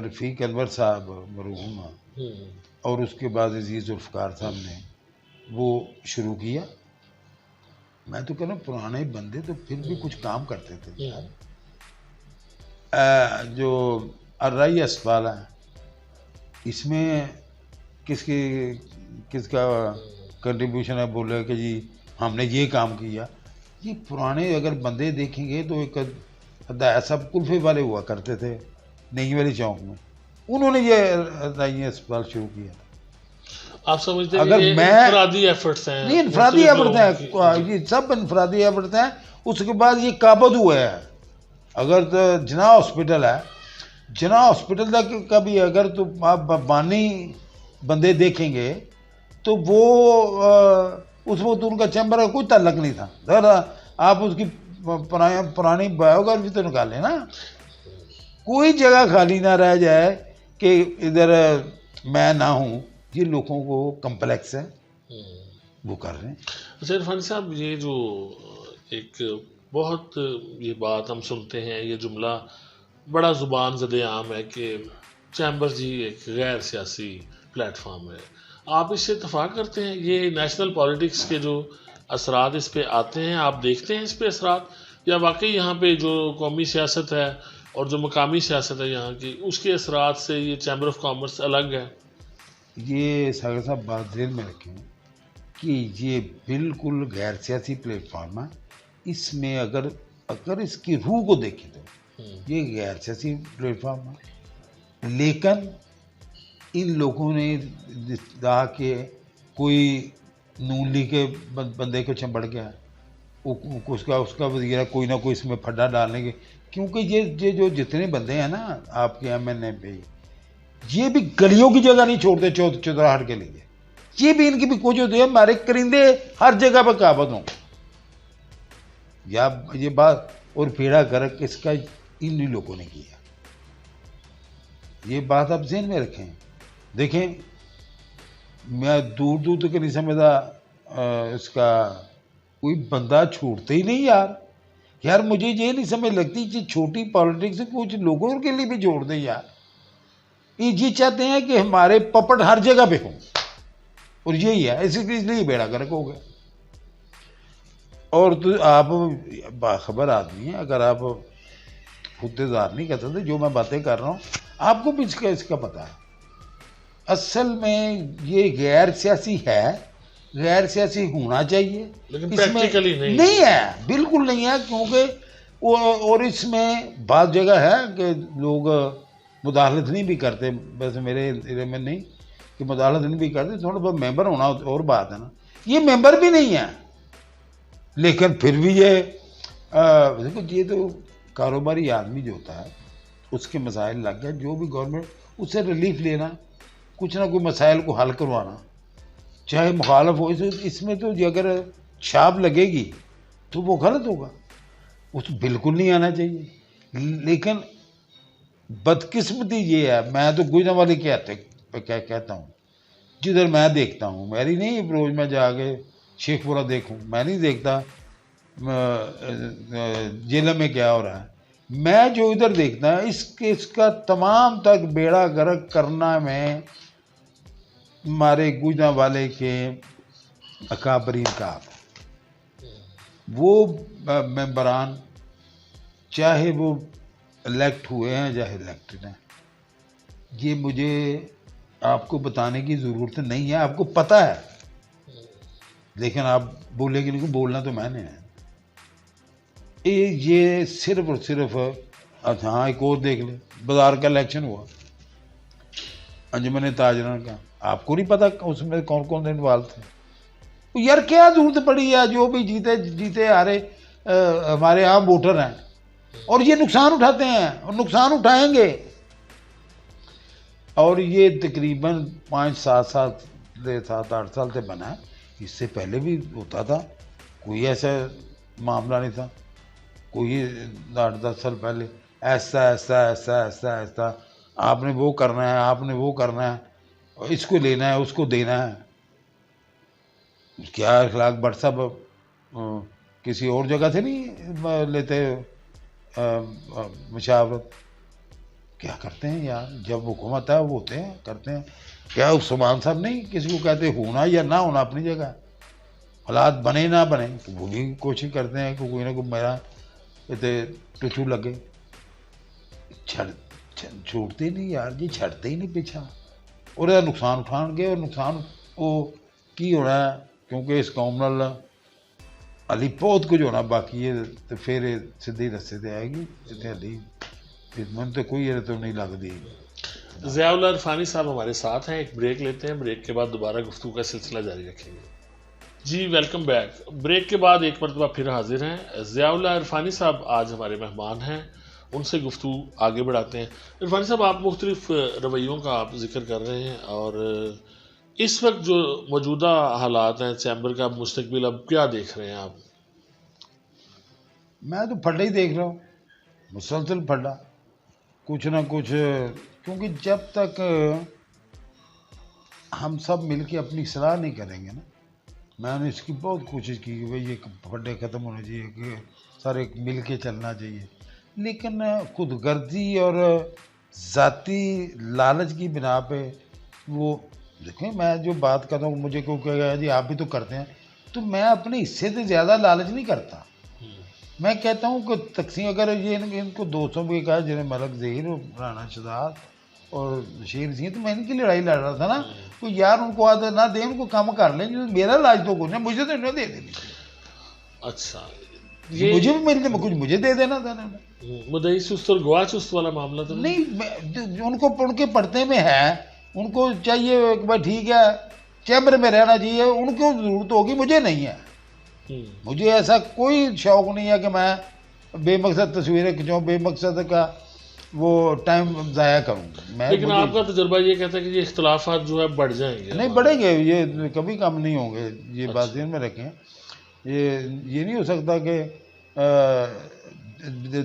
رفیق انور صاحب مرحوم اور اس کے بعد عزیز ذوالفقار صاحب نے وہ شروع کیا. میں تو کہہ رہا ہوں پرانے بندے تو پھر بھی کچھ کام کرتے تھے. جو الرائی اسپتال ہے، اس میں کس کا کنٹریبیوشن ہے؟ بولے کہ جی ہم نے یہ کام کیا. یہ پرانے اگر بندے دیکھیں گے تو ایک سب کلفے والے ہوا کرتے تھے نئی والی چوک میں، انہوں نے یہ الرائی اسپتال شروع کیا. آپ سمجھتے ہیں اگر میں انفرادی ایفرٹس ہیں؟ نہیں، انفرادی ایفرٹس ہیں، یہ سب انفرادی ایفرٹس ہیں. اس کے بعد یہ کابد ہوا ہے. اگر تو جناح ہاسپٹل ہے، جناح ہاسپٹل کا بھی اگر تو آپ بانی بندے دیکھیں گے تو وہ اس وقت ان کا چیمبر کا کوئی تعلق نہیں تھا. ذرا آپ اس کی پرانی بایوگرافی تو نکالیں نا، کوئی جگہ خالی نہ رہ جائے کہ ادھر میں نہ ہوں. یہ لوگوں کو کمپلیکس ہے، وہ کر رہے ہیں. اچھا عرفان صاحب، یہ جو ایک بہت یہ بات ہم سنتے ہیں، یہ جملہ بڑا زبان زد عام ہے کہ چیمبر جی ایک غیر سیاسی پلیٹ فارم ہے. آپ اس سے اتفاق کرتے ہیں؟ یہ نیشنل پالیٹکس کے جو اثرات اس پہ آتے ہیں؟ آپ دیکھتے ہیں اس پہ اثرات، یا واقعی یہاں پہ جو قومی سیاست ہے اور جو مقامی سیاست ہے یہاں کی، اس کے اثرات سے یہ چیمبر آف کامرس الگ ہے؟ یہ ساگر صاحب بات ذہن میں رکھیں کہ یہ بالکل غیر سیاسی پلیٹ فارم ہے. اس میں اگر اس کی روح کو دیکھیں تو یہ غیر سیاسی پلیٹ فارم ہے. لیکن ان لوگوں نے کہا کہ کوئی نون لیگ کے بندے کو چمبڑ گیا، اس کا وزیر ہے، کوئی نہ کوئی اس میں پھڈا ڈالنے کے. کیونکہ یہ جو جتنے بندے ہیں نا آپ کے ایم این اے پہ، یہ بھی گلیوں کی جگہ نہیں چھوڑتے چودراہٹ کے لیے. یہ بھی ان کی بھی کوشش ہوتی ہے ہمارے کرندے ہر جگہ پہ قابض ہوں. یا یہ بات اور پیڑا گرک اس کا ان لوگوں نے کیا. یہ بات آپ ذہن میں رکھیں. دیکھیں میں دور دور تک نہیں سمجھتا اس کا کوئی بندہ چھوڑتے ہی نہیں یار مجھے یہ نہیں سمجھ لگتی کہ چھوٹی پالیٹکس کچھ لوگوں کے لیے بھی جوڑ دیں یار. یہ چاہتے ہیں کہ ہمارے پپٹ ہر جگہ پہ ہوں، اور یہی ہے اس لیے بیڑا گرک ہو گیا. اور تو آپ باخبر آدمی ہیں، اگر آپ خود دار نہیں کر سکتے جو میں باتیں کر رہا ہوں آپ کو بھی اس کا پتہ ہے. اصل میں یہ غیر سیاسی ہے، غیر سیاسی ہونا چاہیے، لیکن اس میں پریکٹیکلی نہیں ہے، بالکل نہیں ہے. کیونکہ اور اس میں بعض جگہ ہے کہ لوگ مداخلت نہیں بھی کرتے، ویسے میرے علم میں نہیں کہ مداخلت نہیں بھی کرتے. تھوڑا بہت ممبر ہونا اور بات ہے نا، یہ ممبر بھی نہیں ہے. لیکن پھر بھی یہ دیکھو یہ تو کاروباری آدمی جو ہوتا ہے اس کے مسائل لگ گئے، جو بھی گورنمنٹ اس سے ریلیف لینا، کچھ نہ کوئی مسائل کو حل کروانا، چاہے مخالف ہو. اس میں تو اگر چھاپ لگے گی تو وہ غلط ہوگا، اس بالکل نہیں آنا چاہیے. لیکن بدقسمتی یہ ہے، میں تو گوجرانوالے کہتا ہوں جدھر میں دیکھتا ہوں، میری نہیں روز میں جا کے شیخ پورہ دیکھوں، میں نہیں دیکھتا ضلع میں کیا ہو رہا ہے. میں جو ادھر دیکھتا ہے اس کا تمام تک بیڑا گرک کرنا میں ہمارے گوجرانوالے کے اکابرین کا وہ ممبران، چاہے وہ الیکٹ ہوئے ہیں چاہے الیکٹڈ ہیں، یہ مجھے آپ کو بتانے کی ضرورت نہیں ہے، آپ کو پتہ ہے. لیکن آپ بولے کہ نہیں، بولنا تو میں نے ہے. یہ صرف اور صرف ہاں ایک اور دیکھ لیں، بازار کا الیکشن ہوا انجمن تاجران کا، آپ کو نہیں پتا اس میں کون کون انوالو تھے. یار کیا ضرورت پڑی ہے، جو بھی جیتے آ رہے ہمارے عام ووٹر ہیں اور یہ نقصان اٹھاتے ہیں اور نقصان اٹھائیں گے. اور یہ تقریباً 5-7 سال 7-8 سال سے بنا ہے. اس سے پہلے بھی ہوتا تھا، کوئی ایسا معاملہ نہیں تھا. کوئی 8-10 سال پہلے ایسا آپ نے وہ کرنا ہے، آپ نے وہ کرنا ہے، اس کو لینا ہے، اس کو دینا ہے. کیا اخلاق بٹ صاحب کسی اور جگہ سے نہیں لیتے مشاورت؟ کیا کرتے ہیں یار، جب حکومت ہے وہ ہوتے ہیں کرتے ہیں. کیا عثمان صاحب نہیں کسی کو کہتے ہونا یا نہ ہونا اپنی جگہ، حالات بنے نہ بنے وہ بھی کوشش کرتے ہیں کہ کوئی نہ کوئی میرا ٹچو لگے. چھوڑتے نہیں یار جی، چھڑتے ہی نہیں پیچھا، اور نقصان اٹھان گے. اور نقصان وہ کی ہونا ہے کیونکہ اس قوم نال علی بہت کچھ ہونا باقی ہے. تو پھر سیدھی رستے سے آئے گی. علی من تو کوئی تو نہیں لگتی. ضیاء اللہ عرفانی صاحب ہمارے ساتھ ہیں، ایک بریک لیتے ہیں، بریک کے بعد دوبارہ گفتگو کا سلسلہ جاری رکھیں گے. جی ویلکم بیک. بریک کے بعد ایک مرتبہ پھر حاضر ہیں. ضیاء اللہ عرفانی صاحب آج ہمارے مہمان ہیں، ان سے گفتگو آگے بڑھاتے ہیں. عرفانی صاحب آپ مختلف رویوں کا آپ ذکر کر رہے ہیں، اور اس وقت جو موجودہ حالات ہیں چیمبر کا مستقبل اب کیا دیکھ رہے ہیں آپ؟ میں تو پھڈا ہی دیکھ رہا ہوں، مسلسل پھڈا، کچھ نہ کچھ. کیونکہ جب تک ہم سب مل کے اپنی اصلاح نہیں کریں گے نا، میں نے اس کی بہت کوشش کی کہ بھائی یہ پھڈے ختم ہونے چاہیے، کہ سارے مل کے چلنا چاہیے. لیکن خود غرضی اور ذاتی لالچ کی بنا پہ وہ دیکھیں، میں جو بات کر رہا ہوں مجھے کوئی کہے گا جی آپ بھی تو کرتے ہیں، تو میں اپنے حصے سے زیادہ لالچ نہیں کرتا. میں کہتا ہوں کہ تقسیم اگر یہ ان کو 200 بھی کہا جنہیں ملک ظہیر اور رانا شہزاد اور شیر سنگھ, تو میں ان کی لڑائی لڑ رہا تھا نا. تو یار ان کو عادت نہ دیں, ان کو کم کر لیں, میرا علاج تو کچھ نہیں, مجھے تو انہوں نے دے دینی. اچھا مجھے بھی ملتے کچھ مجھے دے دینا تھا مدعی سست اور گواہ چست والا معاملہ تو نہیں. ان کو ان کے پڑھتے میں ہے, ان کو چاہیے کہ بھائی ٹھیک ہے چیمبر میں رہنا چاہیے, ان کو ضرورت ہوگی, مجھے نہیں ہے. مجھے ایسا کوئی شوق نہیں ہے کہ میں بے مقصد تصویریں کھینچوں, بے مقصد کا وہ ٹائم ضائع کروں. لیکن آپ کا تجربہ یہ کہتا ہے کہ یہ اختلافات جو ہے بڑھ جائیں گے. نہیں بڑھیں گے, یہ کبھی کم نہیں ہوں گے, یہ بات ذہن میں رکھیں. یہ نہیں ہو سکتا کہ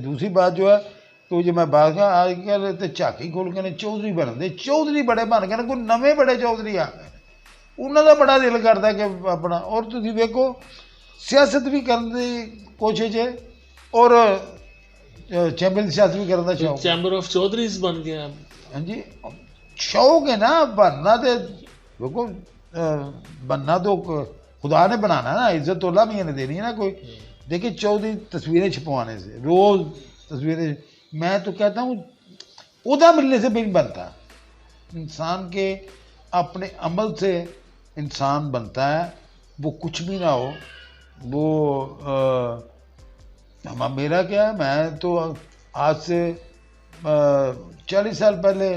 دوسری بات جو ہے تو جو میں بات کہا آج کل جھاکی کھول کے چودھری بن دے, چودھری بڑے بن گئے, کوئی نویں بڑے چودھری آ گئے, انہوں کا بڑا دل کرتا ہے کہ اپنا. اور تھی دیکھو سیاست بھی کرنے کی کوشش ہے اور چیمبر کی سیاست بھی کرنا شوق, چیمبر آف چودھریز بن گیا. ہاں جی شوق ہے نا, بننا تو دیکھو بننا تو خدا نے بنانا نا, عزت تو اللہ میاں نے دینی ہے نا. کوئی دیکھیں چودھری تصویریں چھپوانے سے روز تصویریں, میں تو کہتا ہوں عہدہ ملنے سے بھی نہیں بنتا. انسان کے اپنے عمل سے انسان بنتا ہے, وہ کچھ بھی نہ ہو. وہ میرا کیا ہے, میں تو آج سے 40 سال پہلے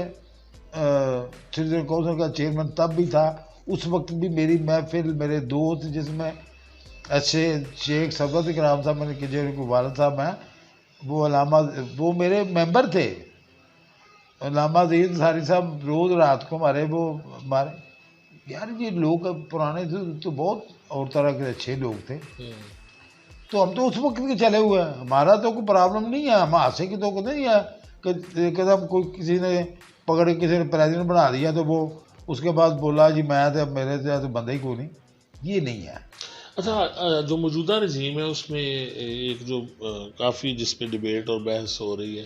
سٹیزن کونسل کا چیئرمین تب بھی تھا. اس وقت بھی میری محفل, میرے دوست جس میں ایسے شیخ صفوت اکرام صاحب میرے کہ جن کو والد صاحب ہیں, وہ علامہ, وہ میرے ممبر تھے. علامہ زید انصاری صاحب روز رات کو ہمارے وہ ہمارے یار یہ لوگ پرانے تھے تو بہت اور طرح کے اچھے لوگ تھے. تو ہم تو اس وقت کے چلے ہوئے ہیں, ہمارا تو کوئی پرابلم نہیں ہے, ہم ہاسے کی تو نہیں ہے کہ قدم کوئی کسی نے پکڑ کے کسی نے پریزیڈنٹ بنا دیا تو وہ اس کے بعد بولا جی میں تو میرے سے تو بندہ ہی کوئی نہیں, یہ نہیں ہے. اچھا جو موجودہ رجیم ہے اس میں ایک جو کافی جس پہ ڈبیٹ اور بحث ہو رہی ہے,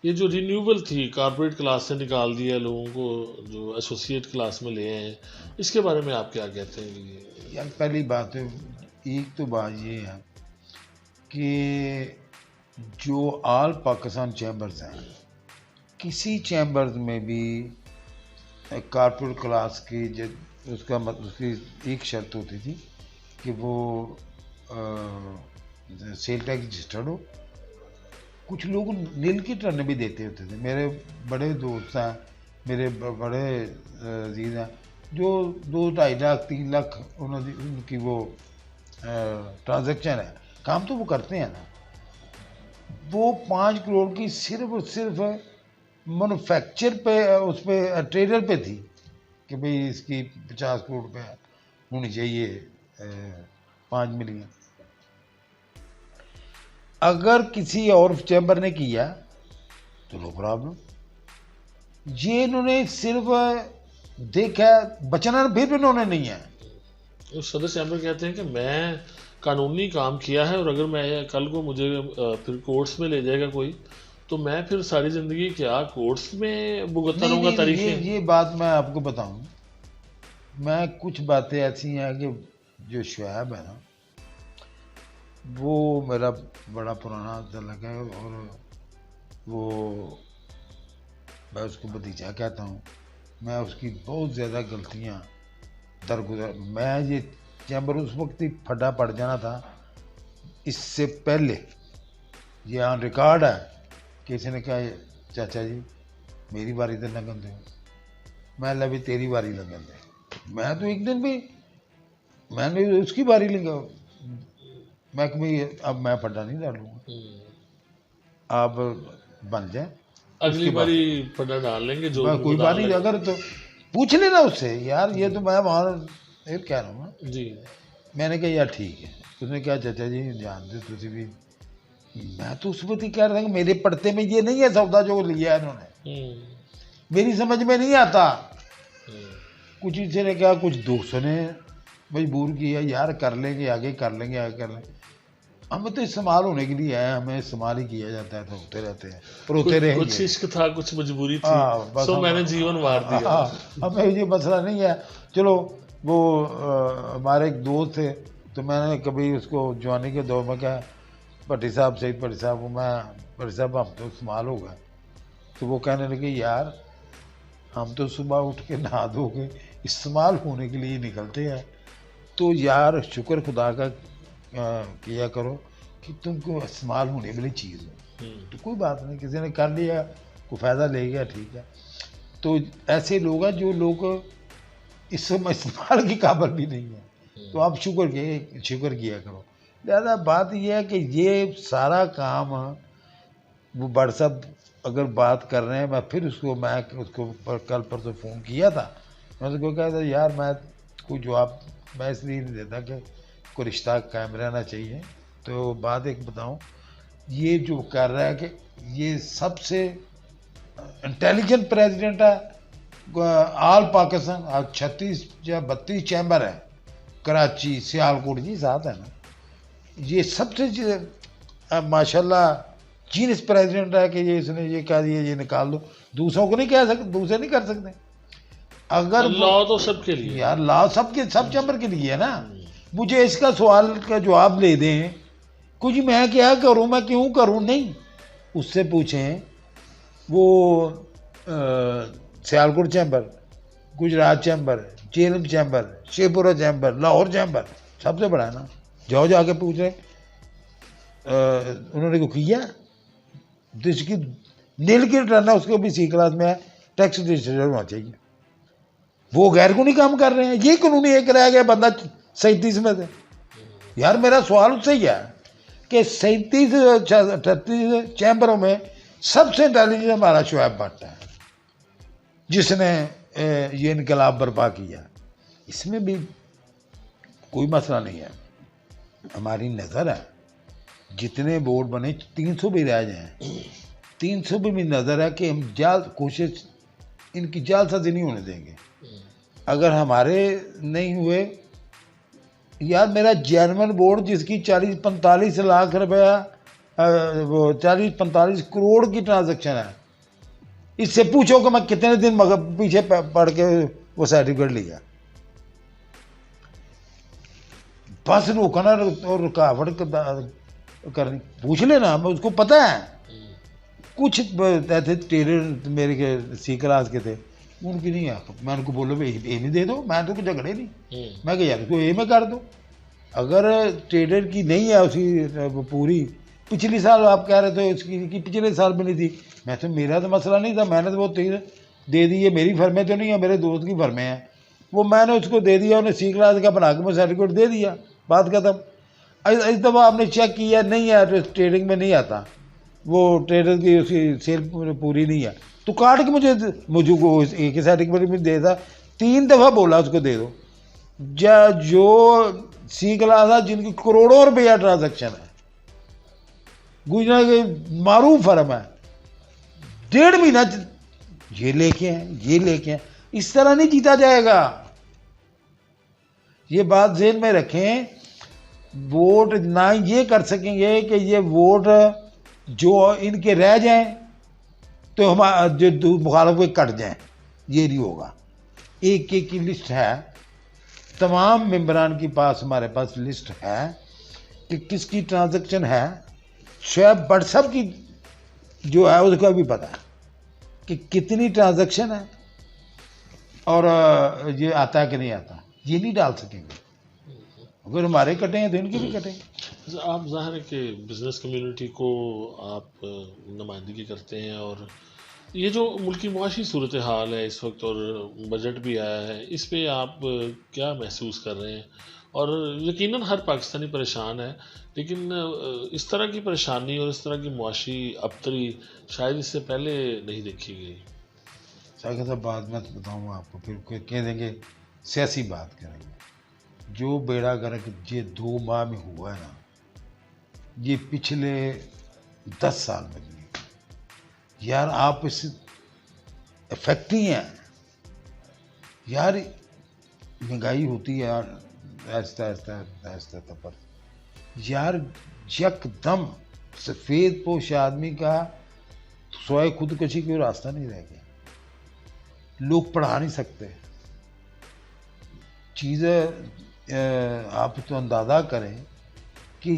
یہ جو رینیوبل تھی کارپوریٹ کلاس سے نکال دیا لوگوں کو جو ایسوسیٹ کلاس میں لے ہیں, اس کے بارے میں آپ کیا کہتے ہیں؟ یار پہلی بات ہے, ایک تو بات یہ ہے کہ جو آل پاکستان چیمبرز ہیں, کسی چیمبرز میں بھی کارپوریٹ کلاس کی اس کی ایک شرط ہوتی تھی کہ وہ سیل ٹیکس رجسٹرڈ ہو. کچھ لوگ نیل کی ٹرن بھی دیتے ہوتے تھے. میرے بڑے دوست ہیں, میرے بڑے عزیز ہیں, جو 2-2.5 لاکھ 3 لاکھ ان کی وہ ٹرانزیکشن ہے, کام تو وہ کرتے ہیں نا. وہ 5 کروڑ کی صرف اور صرف مینوفیکچر پہ, اس پہ ٹریڈر پہ تھی کہ بھئی اس کی 50 کروڑ پہ ہونی چاہیے 5 ملین. اگر کسی اور چیمبر نے کیا تو نو پرابلم. یہ انہوں نے صرف دیکھا بچنا پھر بھی انہوں نے نہیں ہے. صدر چیمبر کہتے ہیں کہ میں قانونی کام کیا ہے, اور اگر میں کل کو مجھے پھر کورٹس میں لے جائے گا کوئی, تو میں پھر ساری زندگی کیا کورٹس میں بھگتتا رہوں گا تاریخیں. یہ بات میں آپ کو بتاؤں, میں کچھ باتیں ایسی ہیں کہ جو شعیب ہے نا, وہ میرا بڑا پرانا تعلق ہے, اور وہ میں اس کو بھتیجا کہتا ہوں. میں اس کی بہت زیادہ غلطیاں درگزر, میں یہ چیمبر اس وقت ہی پھڈا پڑ جانا تھا. اس سے پہلے یہ آن ریکارڈ ہے کہ کسی نے کہا چاچا جی میری باری تو لگن دے, میں بھی تیری باری لگن دے. میں تو ایک دن بھی میں نے اس کی باری لگا, میں کہ اب میں پھڈا نہیں ڈالوں گا, آپ بن جائیں, اگلی باری پھڈا ڈال لیں گے. جو کوئی بات نہیں, اگر تو پوچھ لینا اس سے, یار یہ تو میں وہاں کہہ رہا ہوں نا جی. میں نے کہا یار ٹھیک ہے. اس نے کہا چاچا جی جان دے تجھے بھی, میں تو اس وقت ہی کہہ رہا تھا کہ میرے پڑھتے میں یہ نہیں ہے سودا جو لیا ہے انہوں نے, میری سمجھ میں نہیں آتا. کچھ اسے نے کہا, کچھ دوستوں نے مجبور کیا, یار کر لیں گے آگے, کر لیں گے آگے, کر لیں گے. ہمیں تو استعمال ہونے کے لیے ہے, ہمیں استعمال ہی کیا جاتا ہے, تو ہوتے رہتے ہیں اور ہوتے رہیں گے. کچھ عشق تھا, کچھ مجبوری تھی, سو میں نے جیون مار دیا. ہمیں یہ مسئلہ نہیں ہے. چلو وہ ہمارے ایک دوست تھے, تو میں نے کبھی اس کو جوانی کے دور میں کہا بھٹی صاحب سعید بھٹی صاحب کو، میں بھٹی صاحب ہم تو استعمال ہو گئے. تو وہ کہنے لگے یار ہم تو صبح اٹھ کے نہا دھو کے استعمال ہونے کے لیے نکلتے ہیں، تو یار شکر خدا کا کیا کرو کہ تم کو استعمال ہونے والی چیز ہو. تو کوئی بات نہیں، کسی نے کر لیا کوئی فائدہ لے گیا ٹھیک ہے. تو ایسے لوگ ہیں جو لوگ اس میں استعمال کی قابل بھی نہیں ہے، تو آپ شکر کیا کرو. لہذا بات یہ ہے کہ یہ سارا کام وہ بڑ صاحب اگر بات کر رہے ہیں، میں پھر اس کو کل پرسوں فون کیا تھا، میں اس کو کہا تھا یار میں کوئی جواب میں اس لیے نہیں دیتا کہ کوئی رشتہ قائم رہنا چاہیے. تو بات ایک بتاؤں، یہ جو کر رہا ہے کہ یہ سب سے انٹیلیجنٹ پریزیڈنٹ ہے آل پاکستان. 36 یا 32 چیمبر ہے، کراچی سیالکوٹ جی ساتھ ہے نا. یہ سب سے ماشاء اللہ جینس پریزیڈنٹ ہے کہ یہ اس نے یہ کہہ دیا یہ نکال دو. دوسروں کو نہیں کہہ سکتے، دوسرے نہیں کر سکتے. اگر لا تو سب کے لیے یار لا سب چیمبر کے لیے ہے نا. مجھے اس کا سوال کا جواب لے دیں کچھ میں کیا کروں، میں کیوں کروں. نہیں، اس سے پوچھیں وہ Sialkot chamber, Gujrat chamber, Jhelum chamber, Sheikhupura chamber, Lahore chamber سب سے بڑا ہے نا. جاؤ جا کے پوچھ رہے انہوں نے کو کیا جس کی نیل کی ریٹرن ہے اس کو بھی سی کلاس میں ہے، ٹیکس رجسٹر ہونا چاہیے. وہ غیر قانونی کام کر رہے ہیں. یہ قانونی ایک رہ گیا بندہ 37 میں سے. یار میرا سوال اس سے ہی ہے کہ 37 چیمبروں میں سب سے انٹیلیجنٹ ہمارا شعیب بٹ ہے جس نے یہ انقلاب برپا کیا. اس میں بھی کوئی مسئلہ نہیں ہے. ہماری نظر ہے جتنے ووٹ بنے 300 بھی رہ جائیں، 300 بھی نظر ہے کہ ہم کوشش ان کی جال سازی نہیں ہونے دیں گے. اگر ہمارے نہیں ہوئے، یار میرا جرمن بورڈ جس کی 40-45 لاکھ روپیہ وہ 40-45 کروڑ کی ٹرانزیکشن ہے، اس سے پوچھو کہ میں کتنے دن پیچھے پڑھ کے وہ سرٹیفکیٹ لیا. بس روکنا اور رکاوٹ کرنی پوچھ لینا، اس کو پتہ ہے. کچھ ایسے ٹیلر میرے کے سی کلاس کے تھے، ان کی نہیں آ میں ان کو بولو اے میں دے دو، میں تو کوئی جھگڑے نہیں. میں کہ یار اس کو اے میں کر دو. اگر ٹریڈر کی نہیں ہے اسی پوری، پچھلی سال آپ کہہ رہے تھے اس کی پچھلے سال بھی نہیں تھی، میں تو میرا تو مسئلہ نہیں تھا، میں نے تو وہ دے دی ہے. میری فرمیں تو نہیں ہے، میرے دوست کی فرمیں ہیں، وہ میں نے اس کو دے دیا، انہیں سی کلاس کا بنا کے میں سرٹیفکیٹ دے دیا، بات ختم. اس دفعہ آپ نے چیک کیا نہیں ہے، ٹریڈنگ میں نہیں آتا، وہ ٹریڈر کی اس کی سیل پوری نہیں ہے، تو کاٹ کے مجھے کو ایک ہی سرٹیفکیٹ میں دے تھا. 3 دفعہ بولا اس کو دے دو. جو سی کلاس ہے جن کی کروڑوں روپیہ ٹرانزیکشن ہے، گجرات کے معروف فرم ہے، 1.5 مہینہ یہ لے کے ہیں یہ لے کے ہیں. اس طرح نہیں جیتا جائے گا. یہ بات ذہن میں رکھیں. ووٹ نہ یہ کر سکیں گے کہ یہ ووٹ جو ان کے رہ جائیں تو ہمارے جو مخالف کے کٹ جائیں، یہ نہیں ہوگا. ایک کی لسٹ ہے، تمام ممبران کے پاس ہمارے پاس لسٹ ہے کہ کس کی ٹرانزیکشن ہے. شعیب بٹ صاحب کی جو ہے اس کو بھی پتا ہے کہ کتنی ٹرانزیکشن ہے اور یہ آتا ہے کہ نہیں آتا. یہ نہیں ڈال سکیں گے. اگر ہمارے کٹیں ہیں تو ان کے بھی کٹیں گے. آپ ظاہر ہے کہ بزنس کمیونٹی کو آپ نمائندگی کرتے ہیں، اور یہ جو ملکی معاشی صورتحال ہے اس وقت اور بجٹ بھی آیا ہے، اس پہ آپ کیا محسوس کر رہے ہیں؟ اور یقیناً ہر پاکستانی پریشان ہے، لیکن اس طرح کی پریشانی اور اس طرح کی معاشی ابتری شاید اس سے پہلے نہیں دیکھی گئی. ساکر صاحب بات میں بتاؤں گا آپ کو، پھر کہہ دیں گے سیاسی بات کریں گے. جو بیڑا گرک یہ 2 ماہ میں ہوا ہے نا، یہ پچھلے 10 سال میں نہیں. یار آپ اس افیکٹ ہی ہیں. یار مہنگائی ہوتی ہے یار آہستہ آہستہ آہستہ پر، یار یک دم سفید پوش آدمی کا سوائے خودکشی کوئی راستہ نہیں رہ گیا. لوگ پڑھا نہیں سکتے. چیزیں آپ تو اندازہ کریں کہ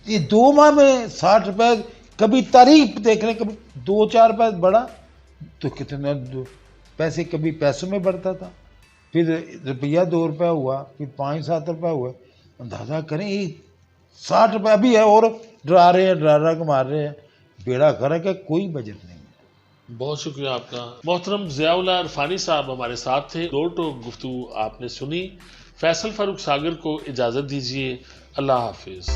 یہ 2 ماہ میں 60 روپے، کبھی تاریخ دیکھ لیں، کبھی 2-4 روپے بڑھا تو کتنے پیسے، کبھی پیسوں میں بڑھتا تھا، پھر روپیہ 2 روپے ہوا، پھر 5-7 روپے ہوئے. اندازہ کریں یہ 60 روپے ابھی ہے اور ڈرا رہے ہیں، ڈرا کے مار رہے ہیں. بیڑا غرق ہے، کوئی بجٹ نہیں. بہت شکریہ آپ کا. محترم ضیاء اللہ عرفانی صاحب ہمارے ساتھ تھے. دو ٹوک گفتگو آپ نے سنی. فیصل فاروق ساگر کو اجازت دیجیے. اللہ حافظ.